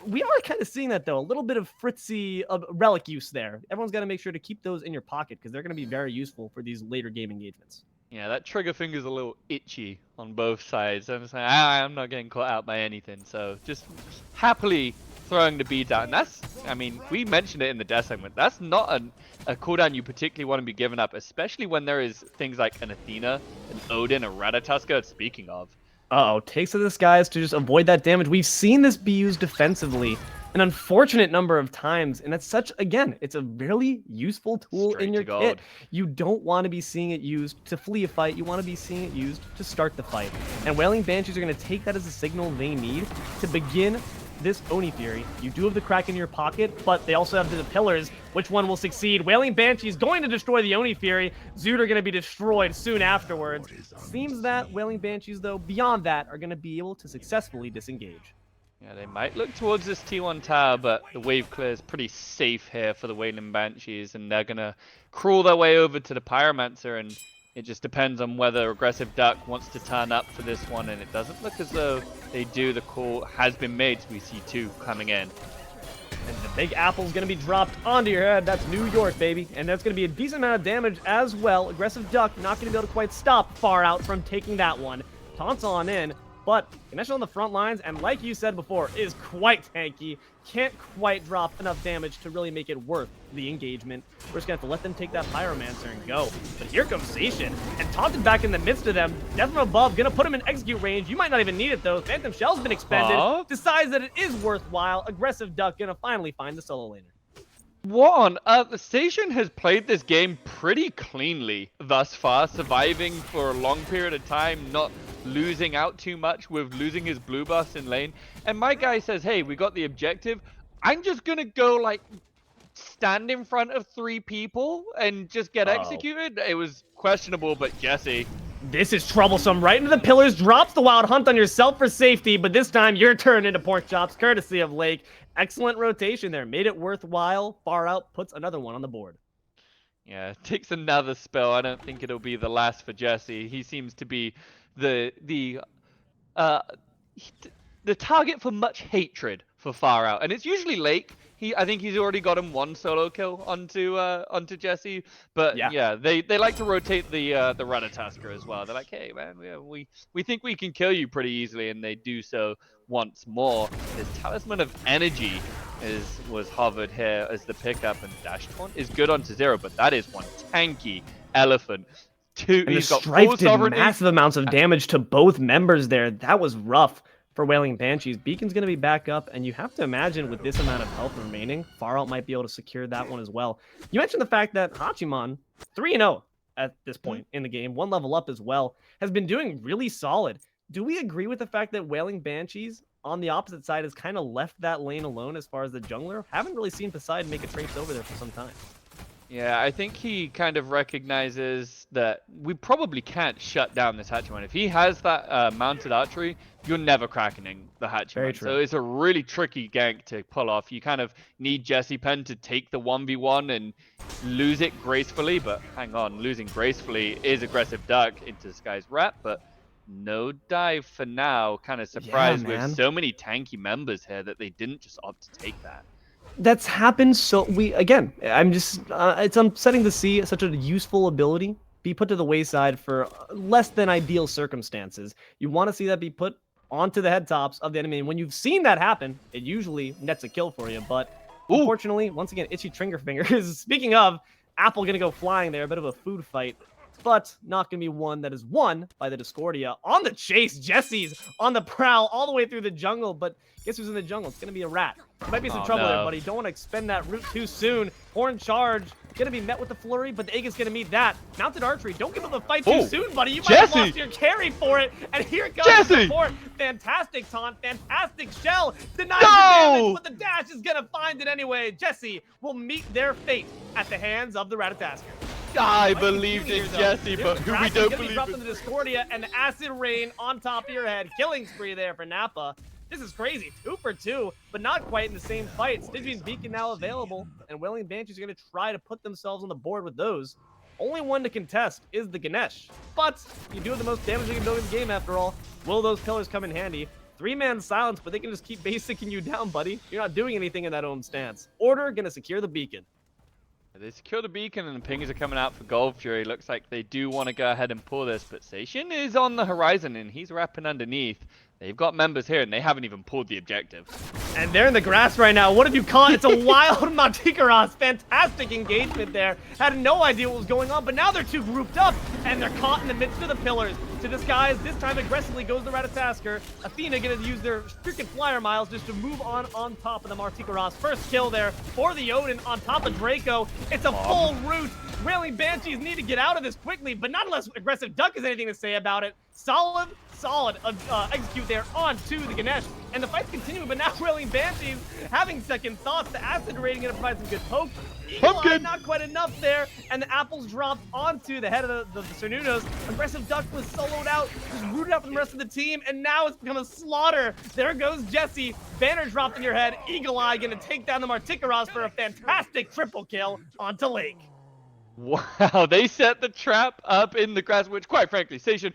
We are kind of seeing that though, a little bit of fritzy relic use there. Everyone's got to make sure to keep those in your pocket because they're going to be very useful for these later game engagements. Yeah, that trigger finger's a little itchy on both sides. I'm saying, I'm not getting caught out by anything, so just happily throwing the beads out. And that's, I mean, we mentioned it in the death segment. That's not a cooldown you particularly want to be giving up, especially when there is things like an Athena, an Odin, a Ratatoskr, speaking of. Uh-oh, takes the disguise to just avoid that damage. We've seen this be used defensively an unfortunate number of times, and it's such, again, it's a really useful tool Straight in your to gold. kit. You don't want to be seeing it used to flee a fight. You want to be seeing it used to start the fight. And Wailing Banshees are going to take that as a signal they need to begin this Oni Fury. You do have the crack in your pocket, but they also have the pillars. Which one will succeed? Wailing Banshee is going to destroy the Oni Fury. Zoot are going to be destroyed soon afterwards. Seems that Wailing Banshees, though, beyond that, are going to be able to successfully disengage. Yeah, they might look towards this T1 tower, but the wave clear is pretty safe here for the Wailing Banshees, and they're going to crawl their way over to the Pyromancer, and it just depends on whether Aggressive Duck wants to turn up for this one, and it doesn't look as though they do. The call has been made, so we see 2 coming in. And the big apple's going to be dropped onto your head. That's New York, baby. And that's going to be a decent amount of damage as well. Aggressive Duck not going to be able to quite stop Far Out from taking that one. Taunts on in, but Ganesh on the front lines, and like you said before, is quite tanky. Can't quite drop enough damage to really make it worth the engagement. We're just going to have to let them take that Pyromancer and go. But here comes Station, and taunted back in the midst of them. Death from above, going to put him in execute range. You might not even need it, though. Phantom Shell's been expended. Decides that it is worthwhile. Aggressive Duck going to finally find the solo laner. What on? The Station has played this game pretty cleanly thus far, surviving for a long period of time, not losing out too much with losing his blue buffs in lane. And my guy says, hey, we got the objective. I'm just going to go, like, stand in front of 3 people and just get executed. It was questionable, but Jesse. This is troublesome. Right into the pillars, drops the Wild Hunt on yourself for safety, but this time you're turned into pork chops, courtesy of Lake. Excellent rotation there. Made it worthwhile. Far Out puts another one on the board. Yeah, takes another spell. I don't think it'll be the last for Jesse. He seems to be the target for much hatred for Far Out, and it's usually Lake. I think he's already got him 1 solo kill onto Jesse, but yeah, they like to rotate the Ratatoskr as well. They're like, hey man, we think we can kill you pretty easily, and they do so once more. His Talisman of Energy was hovered here as the pickup, and Dash Taunt is good onto 0, but that is one tanky elephant. And the Strife did massive amounts of damage to both members there. That was rough for Wailing Banshees. Beacon's going to be back up, and you have to imagine with this amount of health remaining, Far Out might be able to secure that one as well. You mentioned the fact that Hachiman, 3-0 at this point in the game, 1 level up as well, has been doing really solid. Do we agree with the fact that Wailing Banshees on the opposite side has kind of left that lane alone as far as the jungler? Haven't really seen Poseidon make a trace over there for some time. Yeah, I think he kind of recognizes that we probably can't shut down this Hachiman. If he has that mounted archery, you're never cracking the Hachiman. Very true. So it's a really tricky gank to pull off. You kind of need Jesse Penn to take the 1v1 and lose it gracefully, but hang on, losing gracefully is Aggressive Duck into Sky's Wrap, but no dive for now. Kind of surprised with so many tanky members here that they didn't just opt to take that. That's happened so I'm just it's upsetting to see such a useful ability be put to the wayside for less than ideal circumstances. You want to see that be put onto the head tops of the enemy, and when you've seen that happen, it usually nets a kill for you. But unfortunately, once again, itchy trigger fingers. Speaking of, Apple gonna go flying there, a bit of a food fight. but not going to be one that is won by the Discordia. On the chase, Jesse's on the prowl all the way through the jungle, but guess who's in the jungle? It's going to be a rat. There might be some trouble there, buddy. Don't want to expend that root too soon. Horn charge, going to be met with the flurry, but the egg is going to meet that. Mounted archery, don't give up the fight too soon, buddy. You might have lost your carry for it, and here comes the support. Fantastic taunt, fantastic shell. Denies the damage, but the dash is going to find it anyway. Jesse will meet their fate at the hands of the Ratatasker. I believed in Jesse, but who we don't believe in. The Discordia and the acid rain on top of your head. Killing spree there for Nappa. This is crazy. 2 for 2, but not quite in the same fight. Stygian's Beacon now available, and Wailing Banshees are going to try to put themselves on the board with those. Only one to contest is the Ganesh, but you do have the most damaging ability in the game after all. Will those pillars come in handy? 3-man silence, but they can just keep basicking you down, buddy. You're not doing anything in that own stance. Order going to secure the beacon. They secure the beacon and the pingers are coming out for Gold Fury. Looks like they do want to go ahead and pull this, but Seishin is on the horizon and he's wrapping underneath. They've got members here and they haven't even pulled the objective. And they're in the grass right now. What have you caught? It's a wild Matikaros. Fantastic engagement there. Had no idea what was going on, but now they're two grouped up and they're caught in the midst of the pillars. To disguise, this time aggressively goes the Ratatasker. Athena gonna use their freaking flyer miles just to move on top of the Matikaros. First kill there for the Odin on top of Draco. It's a full root. Wailing Banshees need to get out of this quickly, but not unless Aggressive Duck has anything to say about it. Solid execute there onto the Ganesh. And the fight's continuing, but now Wailing Banshees having second thoughts. The acid rating gonna provide some good poke. Pumpkin, not quite enough there, and the apples dropped onto the head of the Cernunos. Aggressive Duck was soloed out, just rooted out from the rest of the team, and now it's become a slaughter. There goes Jesse. Banner dropped in your head. Eagle Eye gonna take down the Martikaros for a fantastic triple kill onto Lake. Wow, they set the trap up in the grass, which quite frankly, Seishin,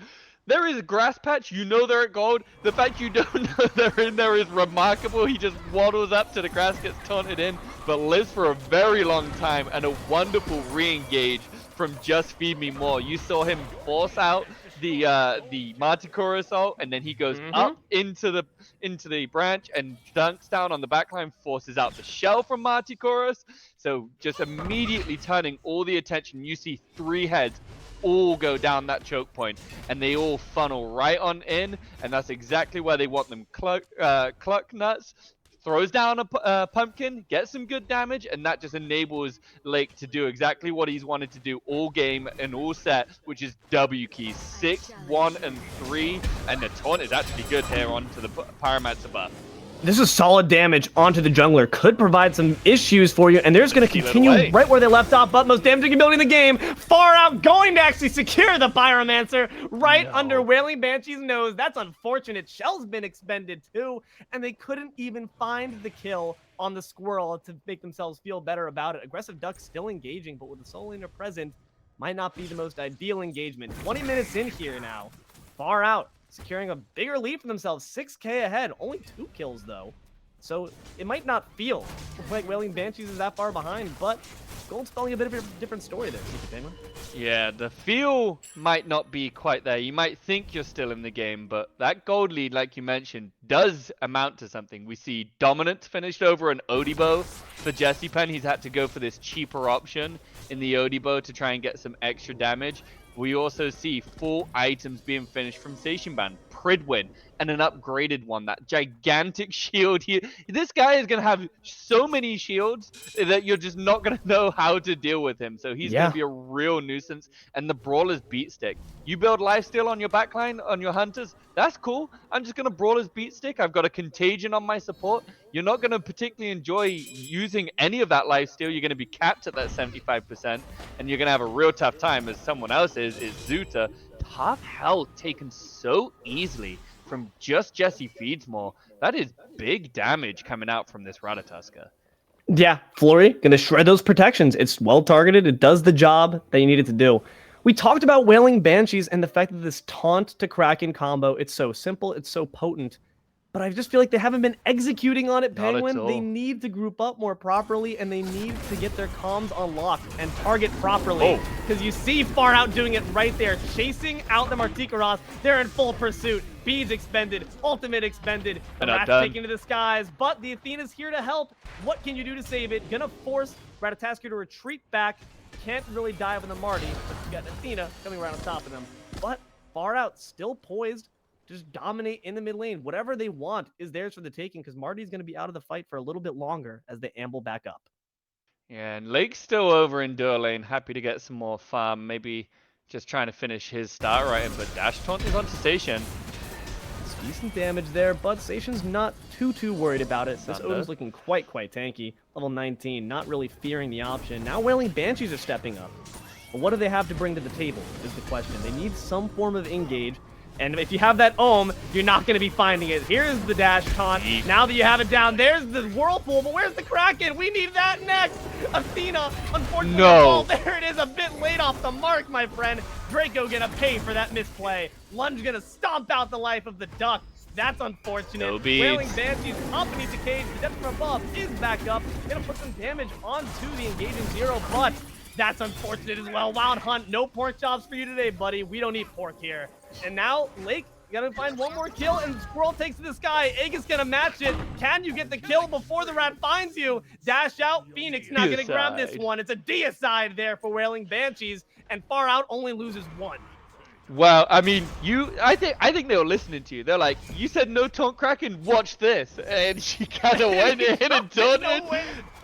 there is a grass patch, you know they're at gold. The fact you don't know they're in there is remarkable. He just waddles up to the grass, gets taunted in, but lives for a very long time, and a wonderful re-engage from Just Feed Me More. You saw him force out the Manticore assault, and then he goes up into the branch and dunks down on the backline, forces out the shell from Manticore's. So just immediately turning all the attention. You see 3 heads all go down that choke point, and they all funnel right on in, and that's exactly where they want them. Cluck Nuts throws down a pumpkin, gets some good damage, and that just enables Lake to do exactly what he's wanted to do all game and all set, which is W keys 6, 1, and 3, and the taunt is actually good here onto the Pyromancer buff. This is solid damage onto the jungler. Could provide some issues for you, and they're just going to continue right where they left off. But most damaging ability in the game. Far out, going to actually secure the Pyromancer right under Wailing Banshee's nose. That's unfortunate. Shell's been expended too, and they couldn't even find the kill on the Squirrel to make themselves feel better about it. Aggressive Duck still engaging, but with the Soul Laner present, might not be the most ideal engagement. 20 minutes in here now. Far out. Securing a bigger lead for themselves, 6K ahead. Only 2 kills, though. So it might not feel like Wailing Banshees is that far behind, but Gold's telling a bit of a different story there, Penguin. Yeah, the feel might not be quite there. You might think you're still in the game, but that gold lead, like you mentioned, does amount to something. We see Dominant finished over an Odibo for Jesse Pen. He's had to go for this cheaper option in the Odibo to try and get some extra damage. We also see 4 items being finished from Station Band, Pridwin, and an upgraded one, that gigantic shield here. This guy is going to have so many shields that you're just not going to know how to deal with him. So he's going to be a real nuisance. And the Brawler's Beat Stick. You build lifesteal on your backline, on your hunters, that's cool. I'm just going to Brawler's Beat Stick. I've got a Contagion on my support. You're not going to particularly enjoy using any of that lifesteal. You're going to be capped at that 75%, and you're going to have a real tough time, as someone else is Zuta. Half health taken so easily from just Jesse Feeds More. That is big damage coming out from this Ratatasker. Yeah, Flurry, gonna shred those protections. It's well targeted. It does the job that you need it to do. We talked about Wailing Banshees and the fact that this taunt to Kraken combo, it's so simple, it's so potent. But I just feel like they haven't been executing on it, Penguin. They need to group up more properly, and they need to get their comms unlocked and target properly. Because you see Far Out doing it right there, chasing out the Martikaros. They're in full pursuit. Beads expended, ultimate expended, the Rat's taking to the skies, but the Athena's here to help. What can you do to save it? Gonna force Ratatasker to retreat back. Can't really dive on the Marty, but You got Athena coming right on top of them. But Far Out still poised to just dominate in the mid lane. Whatever they want is theirs for the taking, because Marty's going to be out of the fight for a little bit longer as they amble back up. Yeah, and Lake's still over in Dur lane, happy to get some more farm. Maybe just trying to finish his start right in, but Dash Taunt is onto Station. It's decent damage there, but Station's not too worried about it. This Odom's looking quite tanky. Level 19, not really fearing the option. Now Wailing Banshees are stepping up. But what do they have to bring to the table is the question. They need some form of engage. And if you have that Ohm, you're not going to be finding it. Here's the dash taunt. Now that you have it down, there's the Whirlpool. But where's the Kraken? We need that next. Athena, unfortunately, no. There it is, a bit late off the mark, my friend. Draco going to pay for that misplay. Lunge going to stomp out the life of the Duck. That's unfortunate. No beats. Wailing Banshees underneath the cage. The depth from above is back up. Going to put some damage onto the engaging Zero, but that's unfortunate as well. Wild Hunt, no pork chops for you today, buddy. We don't eat pork here. And now, Lake, gotta find one more kill, and Squirrel takes to the sky. Egg is gonna match it. Can you get the kill before the rat finds you? Dash out, Phoenix not gonna grab this one. It's a deicide there for Wailing Banshees, and Far Out only loses one. Well, I mean, I think they were listening to you. They're like, you said no taunt Kraken, watch this. And she kind of went in and taunted.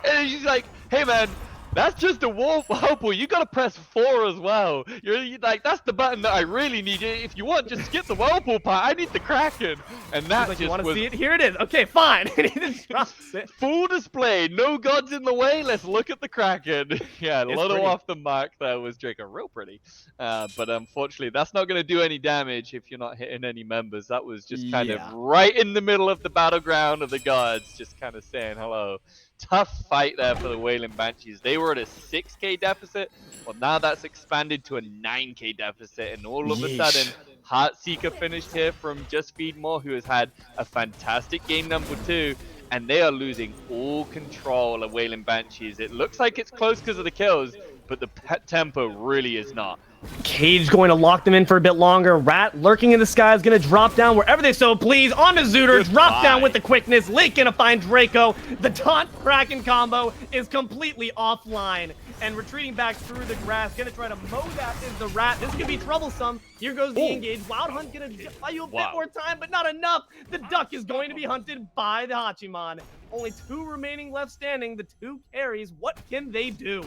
And she's like, hey man, that's just a whirlpool. You gotta press 4 as well. You're like, that's the button that I really need. If you want, just skip the whirlpool part. I need the Kraken. And that like, just you want to see it? Here it is. Okay, fine. And he just drops it. Full display. No gods in the way. Let's look at the Kraken. Yeah, a little off the mark there was Draco. Real pretty. But unfortunately, that's not gonna do any damage if you're not hitting any members. That was just kind of right in the middle of the battleground of the gods, just kind of saying hello. Tough fight there for the Wailing Banshees. They were at a 6k deficit. Well, now that's expanded to a 9k deficit. And all of a sudden, Heartseeker finished here from Just Feed More, who has had a fantastic game number 2. And they are losing all control of Wailing Banshees. It looks like it's close because of the kills, but the tempo really is not. Cage going to lock them in for a bit longer. Rat lurking in the sky is going to drop down wherever they so please. On to Zooter. Drop down with the quickness. Lake going to find Draco. The taunt Kraken combo is completely offline. And retreating back through the grass. Going to try to mow that is the Rat. This could be troublesome. Here goes the engage. Wild Hunt going to buy you a bit more time, but not enough. The Duck is going to be hunted by the Hachiman. Only 2 remaining left standing. The 2 carries. What can they do?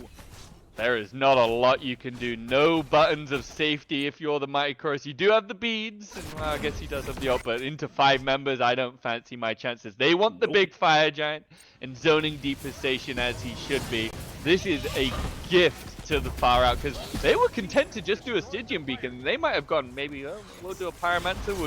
There is not a lot you can do. No buttons of safety if you're the Mighty Chorus. You do have the beads, and well, I guess he does have the ult, but into 5 members, I don't fancy my chances. They want the big fire giant and zoning deepest station as he should be. This is a gift to the Far Out, because they were content to just do a Stygian Beacon. They might have gone, maybe, oh, we'll do a Pyromancer,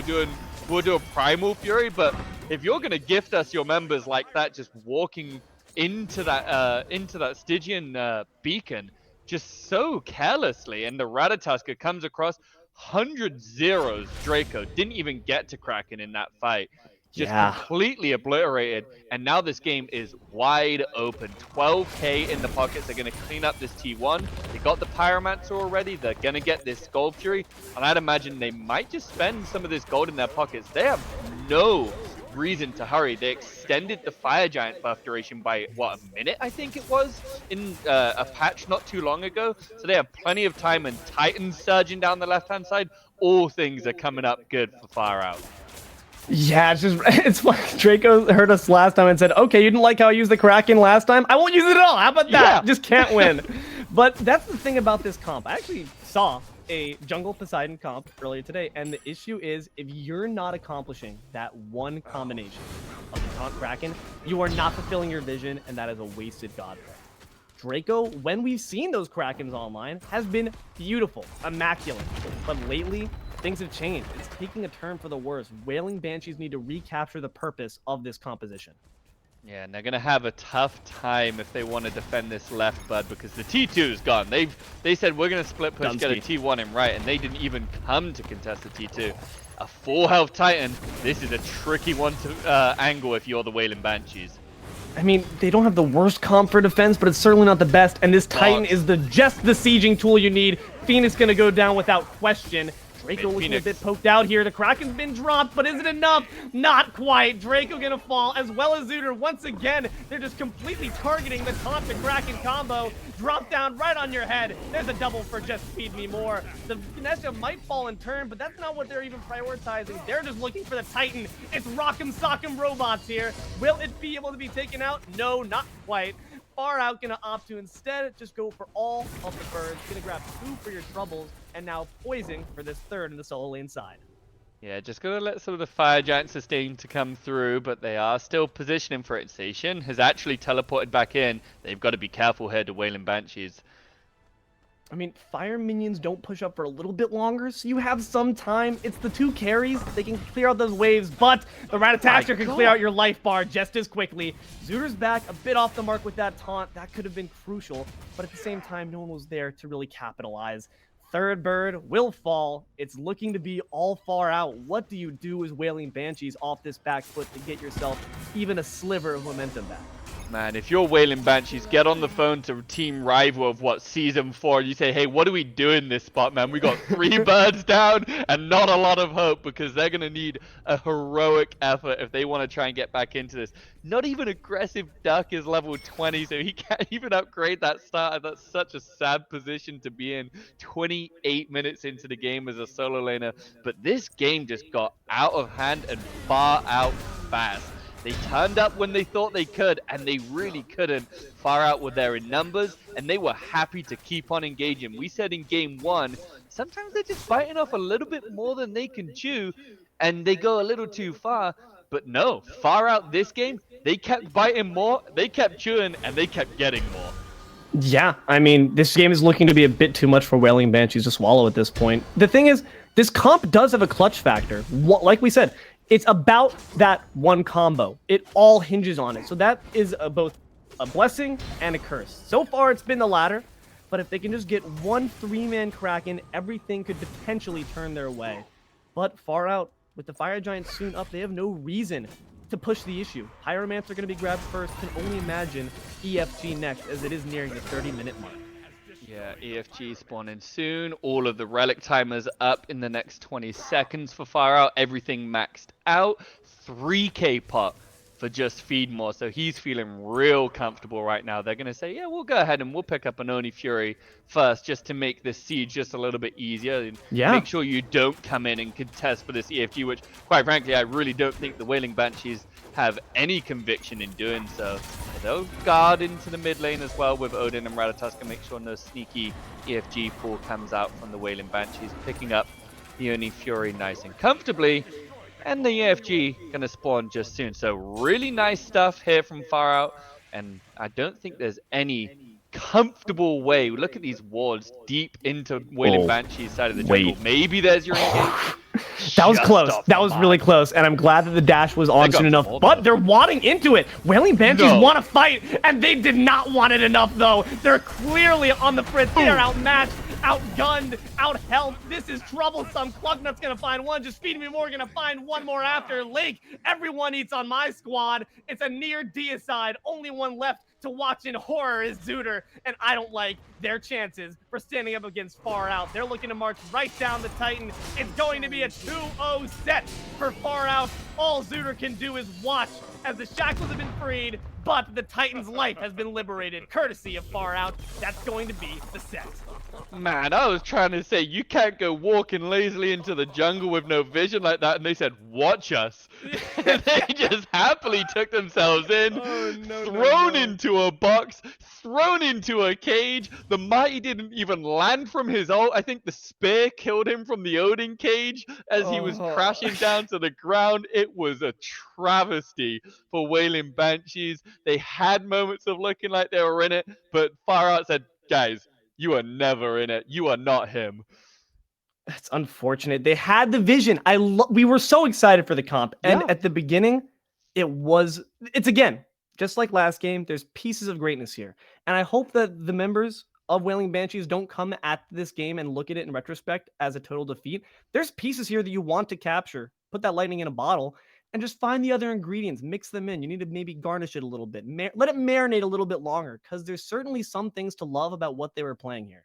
we'll do a Primal Fury, but if you're going to gift us your members like that, just walking into that Stygian Beacon, just so carelessly, and the Ratatosker comes across 100 zeros. Draco didn't even get to Kraken in that fight. Just completely obliterated. And now this game is wide open. 12k in the pockets. They're going to clean up this T1. They got the Pyromancer already. They're going to get this Gold Fury. And I'd imagine they might just spend some of this gold in their pockets. They have no reason to hurry. They extended the Fire Giant buff duration by, what, a minute, I think it was, in a patch not too long ago. So they have plenty of time, and Titans surging down the left-hand side. All things are coming up good for Far Out. Yeah, it's like Draco heard us last time and said, okay, you didn't like how I used the Kraken last time? I won't use it at all. How about that? Just can't win. But that's the thing about this comp. I actually saw a Jungle Poseidon comp earlier today, and the issue is if you're not accomplishing that one combination of the taunt Kraken, you are not fulfilling your vision, and that is a wasted god play. Draco, when we've seen those Krakens online, has been beautiful, immaculate, but lately things have changed. It's taking a turn for the worse. Wailing Banshees need to recapture the purpose of this composition. Yeah, and they're going to have a tough time if they want to defend this left bud, because the T2 is gone. They said we're going to split push, get a T1 in right, and they didn't even come to contest the T2. A full health Titan, this is a tricky one to angle if you're the Wailing Banshees. I mean, they don't have the worst comp for defense, but it's certainly not the best, and this Titan is just the sieging tool you need. Phoenix going to go down without question. Draco looking Phoenix. a bit poked out here. The Kraken's been dropped, but is it enough? Not quite. Draco gonna fall, as well as Zooter. Once again, they're just completely targeting the taunt to Kraken combo. Drop down right on your head. There's a double for Just Feed Me More. The Ganesha might fall in turn, but that's not what they're even prioritizing. They're just looking for the Titan. It's Rock'em Sock'em Robots here. Will it be able to be taken out? No, not quite. Far Out gonna opt to instead just go for all of the birds. Gonna grab 2 for your troubles, and now poising for this third in the solo lane side. Yeah, just gonna let some of the Fire Giant sustain to come through, but they are still positioning for it. Station has actually teleported back in. They've got to be careful here to Wailing Banshees. I mean, fire minions don't push up for a little bit longer, so you have some time. It's the 2 carries. They can clear out those waves, but the Ratatasker can clear out your life bar just as quickly. Zooter's back, a bit off the mark with that taunt. That could have been crucial, but at the same time, no one was there to really capitalize. Third bird will fall. It's looking to be all Far Out. What do you do as Wailing Banshees off this back foot to get yourself even a sliver of momentum back? Man, if you're Wailing Banshees, get on the phone to Team Rival of Season 4. You say, hey, what do we do in this spot, man? We got 3 birds down and not a lot of hope, because they're going to need a heroic effort if they want to try and get back into this. Not even Aggressive Duck is level 20, so he can't even upgrade that starter. That's such a sad position to be in 28 minutes into the game as a solo laner. But this game just got out of hand and Far Out fast. They turned up when they thought they could, and they really couldn't. Far Out were there in numbers, and they were happy to keep on engaging. We said in game 1, sometimes they're just biting off a little bit more than they can chew, and they go a little too far. But no, Far Out this game, they kept biting more, they kept chewing, and they kept getting more. Yeah, I mean, this game is looking to be a bit too much for Wailing Banshees to swallow at this point. The thing is, this comp does have a clutch factor. Like we said, it's about that one combo. It all hinges on it. So that is both a blessing and a curse. So far, it's been the latter. But if they can just get one 3-man Kraken, everything could potentially turn their way. But Far Out, with the Fire Giant soon up, they have no reason to push the issue. Pyromancer are going to be grabbed first. Can only imagine EFG next, as it is nearing the 30-minute mark. Yeah, EFG spawning soon. All of the relic timers up in the next 20 seconds for Far Out. Everything maxed out. 3k pot for Just Feed More. So he's feeling real comfortable right now. They're going to say, yeah, we'll go ahead and we'll pick up an Oni Fury first just to make this siege just a little bit easier. And make sure you don't come in and contest for this EFG, which, quite frankly, I really don't think the Wailing Banshees have any conviction in doing so. They'll guard into the mid lane as well with Odin and Ratatuska. Make sure no sneaky EFG pull comes out from the Wailing Banshees, picking up the Oni Fury nice and comfortably. And the EFG gonna spawn just soon. So really nice stuff here from Far Out. And I don't think there's any comfortable way. Look at these wards deep into Wailing Banshee's side of the jungle. Maybe there's your engage. That was close. That was really close. And I'm glad that the dash was on soon enough. But they're wadding into it. Wailing Banshees want to fight. And they did not want it enough, though. They're clearly on the fritz. They are outmatched, outgunned, outhelped. This is troublesome. Clugnut's going to find one. Just Feed Me More going to find one more after. Lake, everyone eats on my squad. It's a near deicide. Only one left to watch in horror is Zooter, and I don't like their chances for standing up against Far Out. They're looking to march right down the Titan. It's going to be a 2-0 set for Far Out. All Zooter can do is watch as the shackles have been freed, but the Titan's life has been liberated, courtesy of Far Out. That's going to be the set. Man, I was trying to say, you can't go walking lazily into the jungle with no vision like that, and they said, watch us. And they just happily took themselves in, thrown into a box, thrown into a cage. The Mighty didn't even land from his ult. I think the spear killed him from the Odin cage as he was crashing down to the ground. It was a travesty for Wailing Banshees. They had moments of looking like they were in it, but Far Out said, guys, you are never in it. You are not him. That's unfortunate. They had the vision. We were so excited for the comp. And at the beginning, it's again, just like last game, there's pieces of greatness here. And I hope that the members of Wailing Banshees don't come at this game and look at it in retrospect as a total defeat. There's pieces here that you want to capture. Put that lightning in a bottle and just find the other ingredients, mix them in. You need to maybe garnish it a little bit. Let it marinate a little bit longer, because there's certainly some things to love about what they were playing here.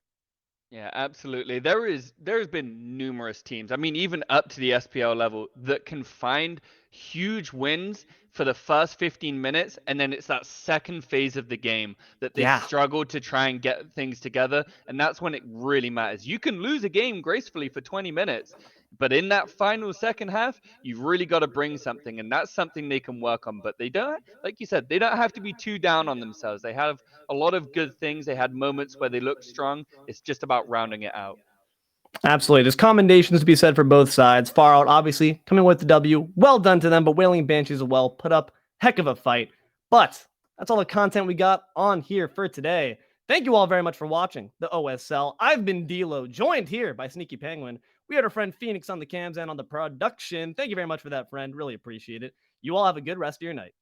Yeah, absolutely. There's been numerous teams. I mean, even up to the SPL level that can find huge wins for the first 15 minutes, and then it's that second phase of the game that they Yeah. struggle to try and get things together, and that's when it really matters. You can lose a game gracefully for 20 minutes, but in that final second half, you've really got to bring something, and that's something they can work on. But they don't, like you said, they don't have to be too down on themselves. They have a lot of good things. They had moments where they looked strong. It's just about rounding it out. Absolutely. There's commendations to be said for both sides. Far Out, obviously, coming with the W. Well done to them, but Wailing Banshees as well put up heck of a fight. But that's all the content we got on here for today. Thank you all very much for watching the OSL. I've been D'Lo, joined here by Sneaky Penguin. We had our friend Phoenix on the cams and on the production. Thank you very much for that, friend. Really appreciate it. You all have a good rest of your night.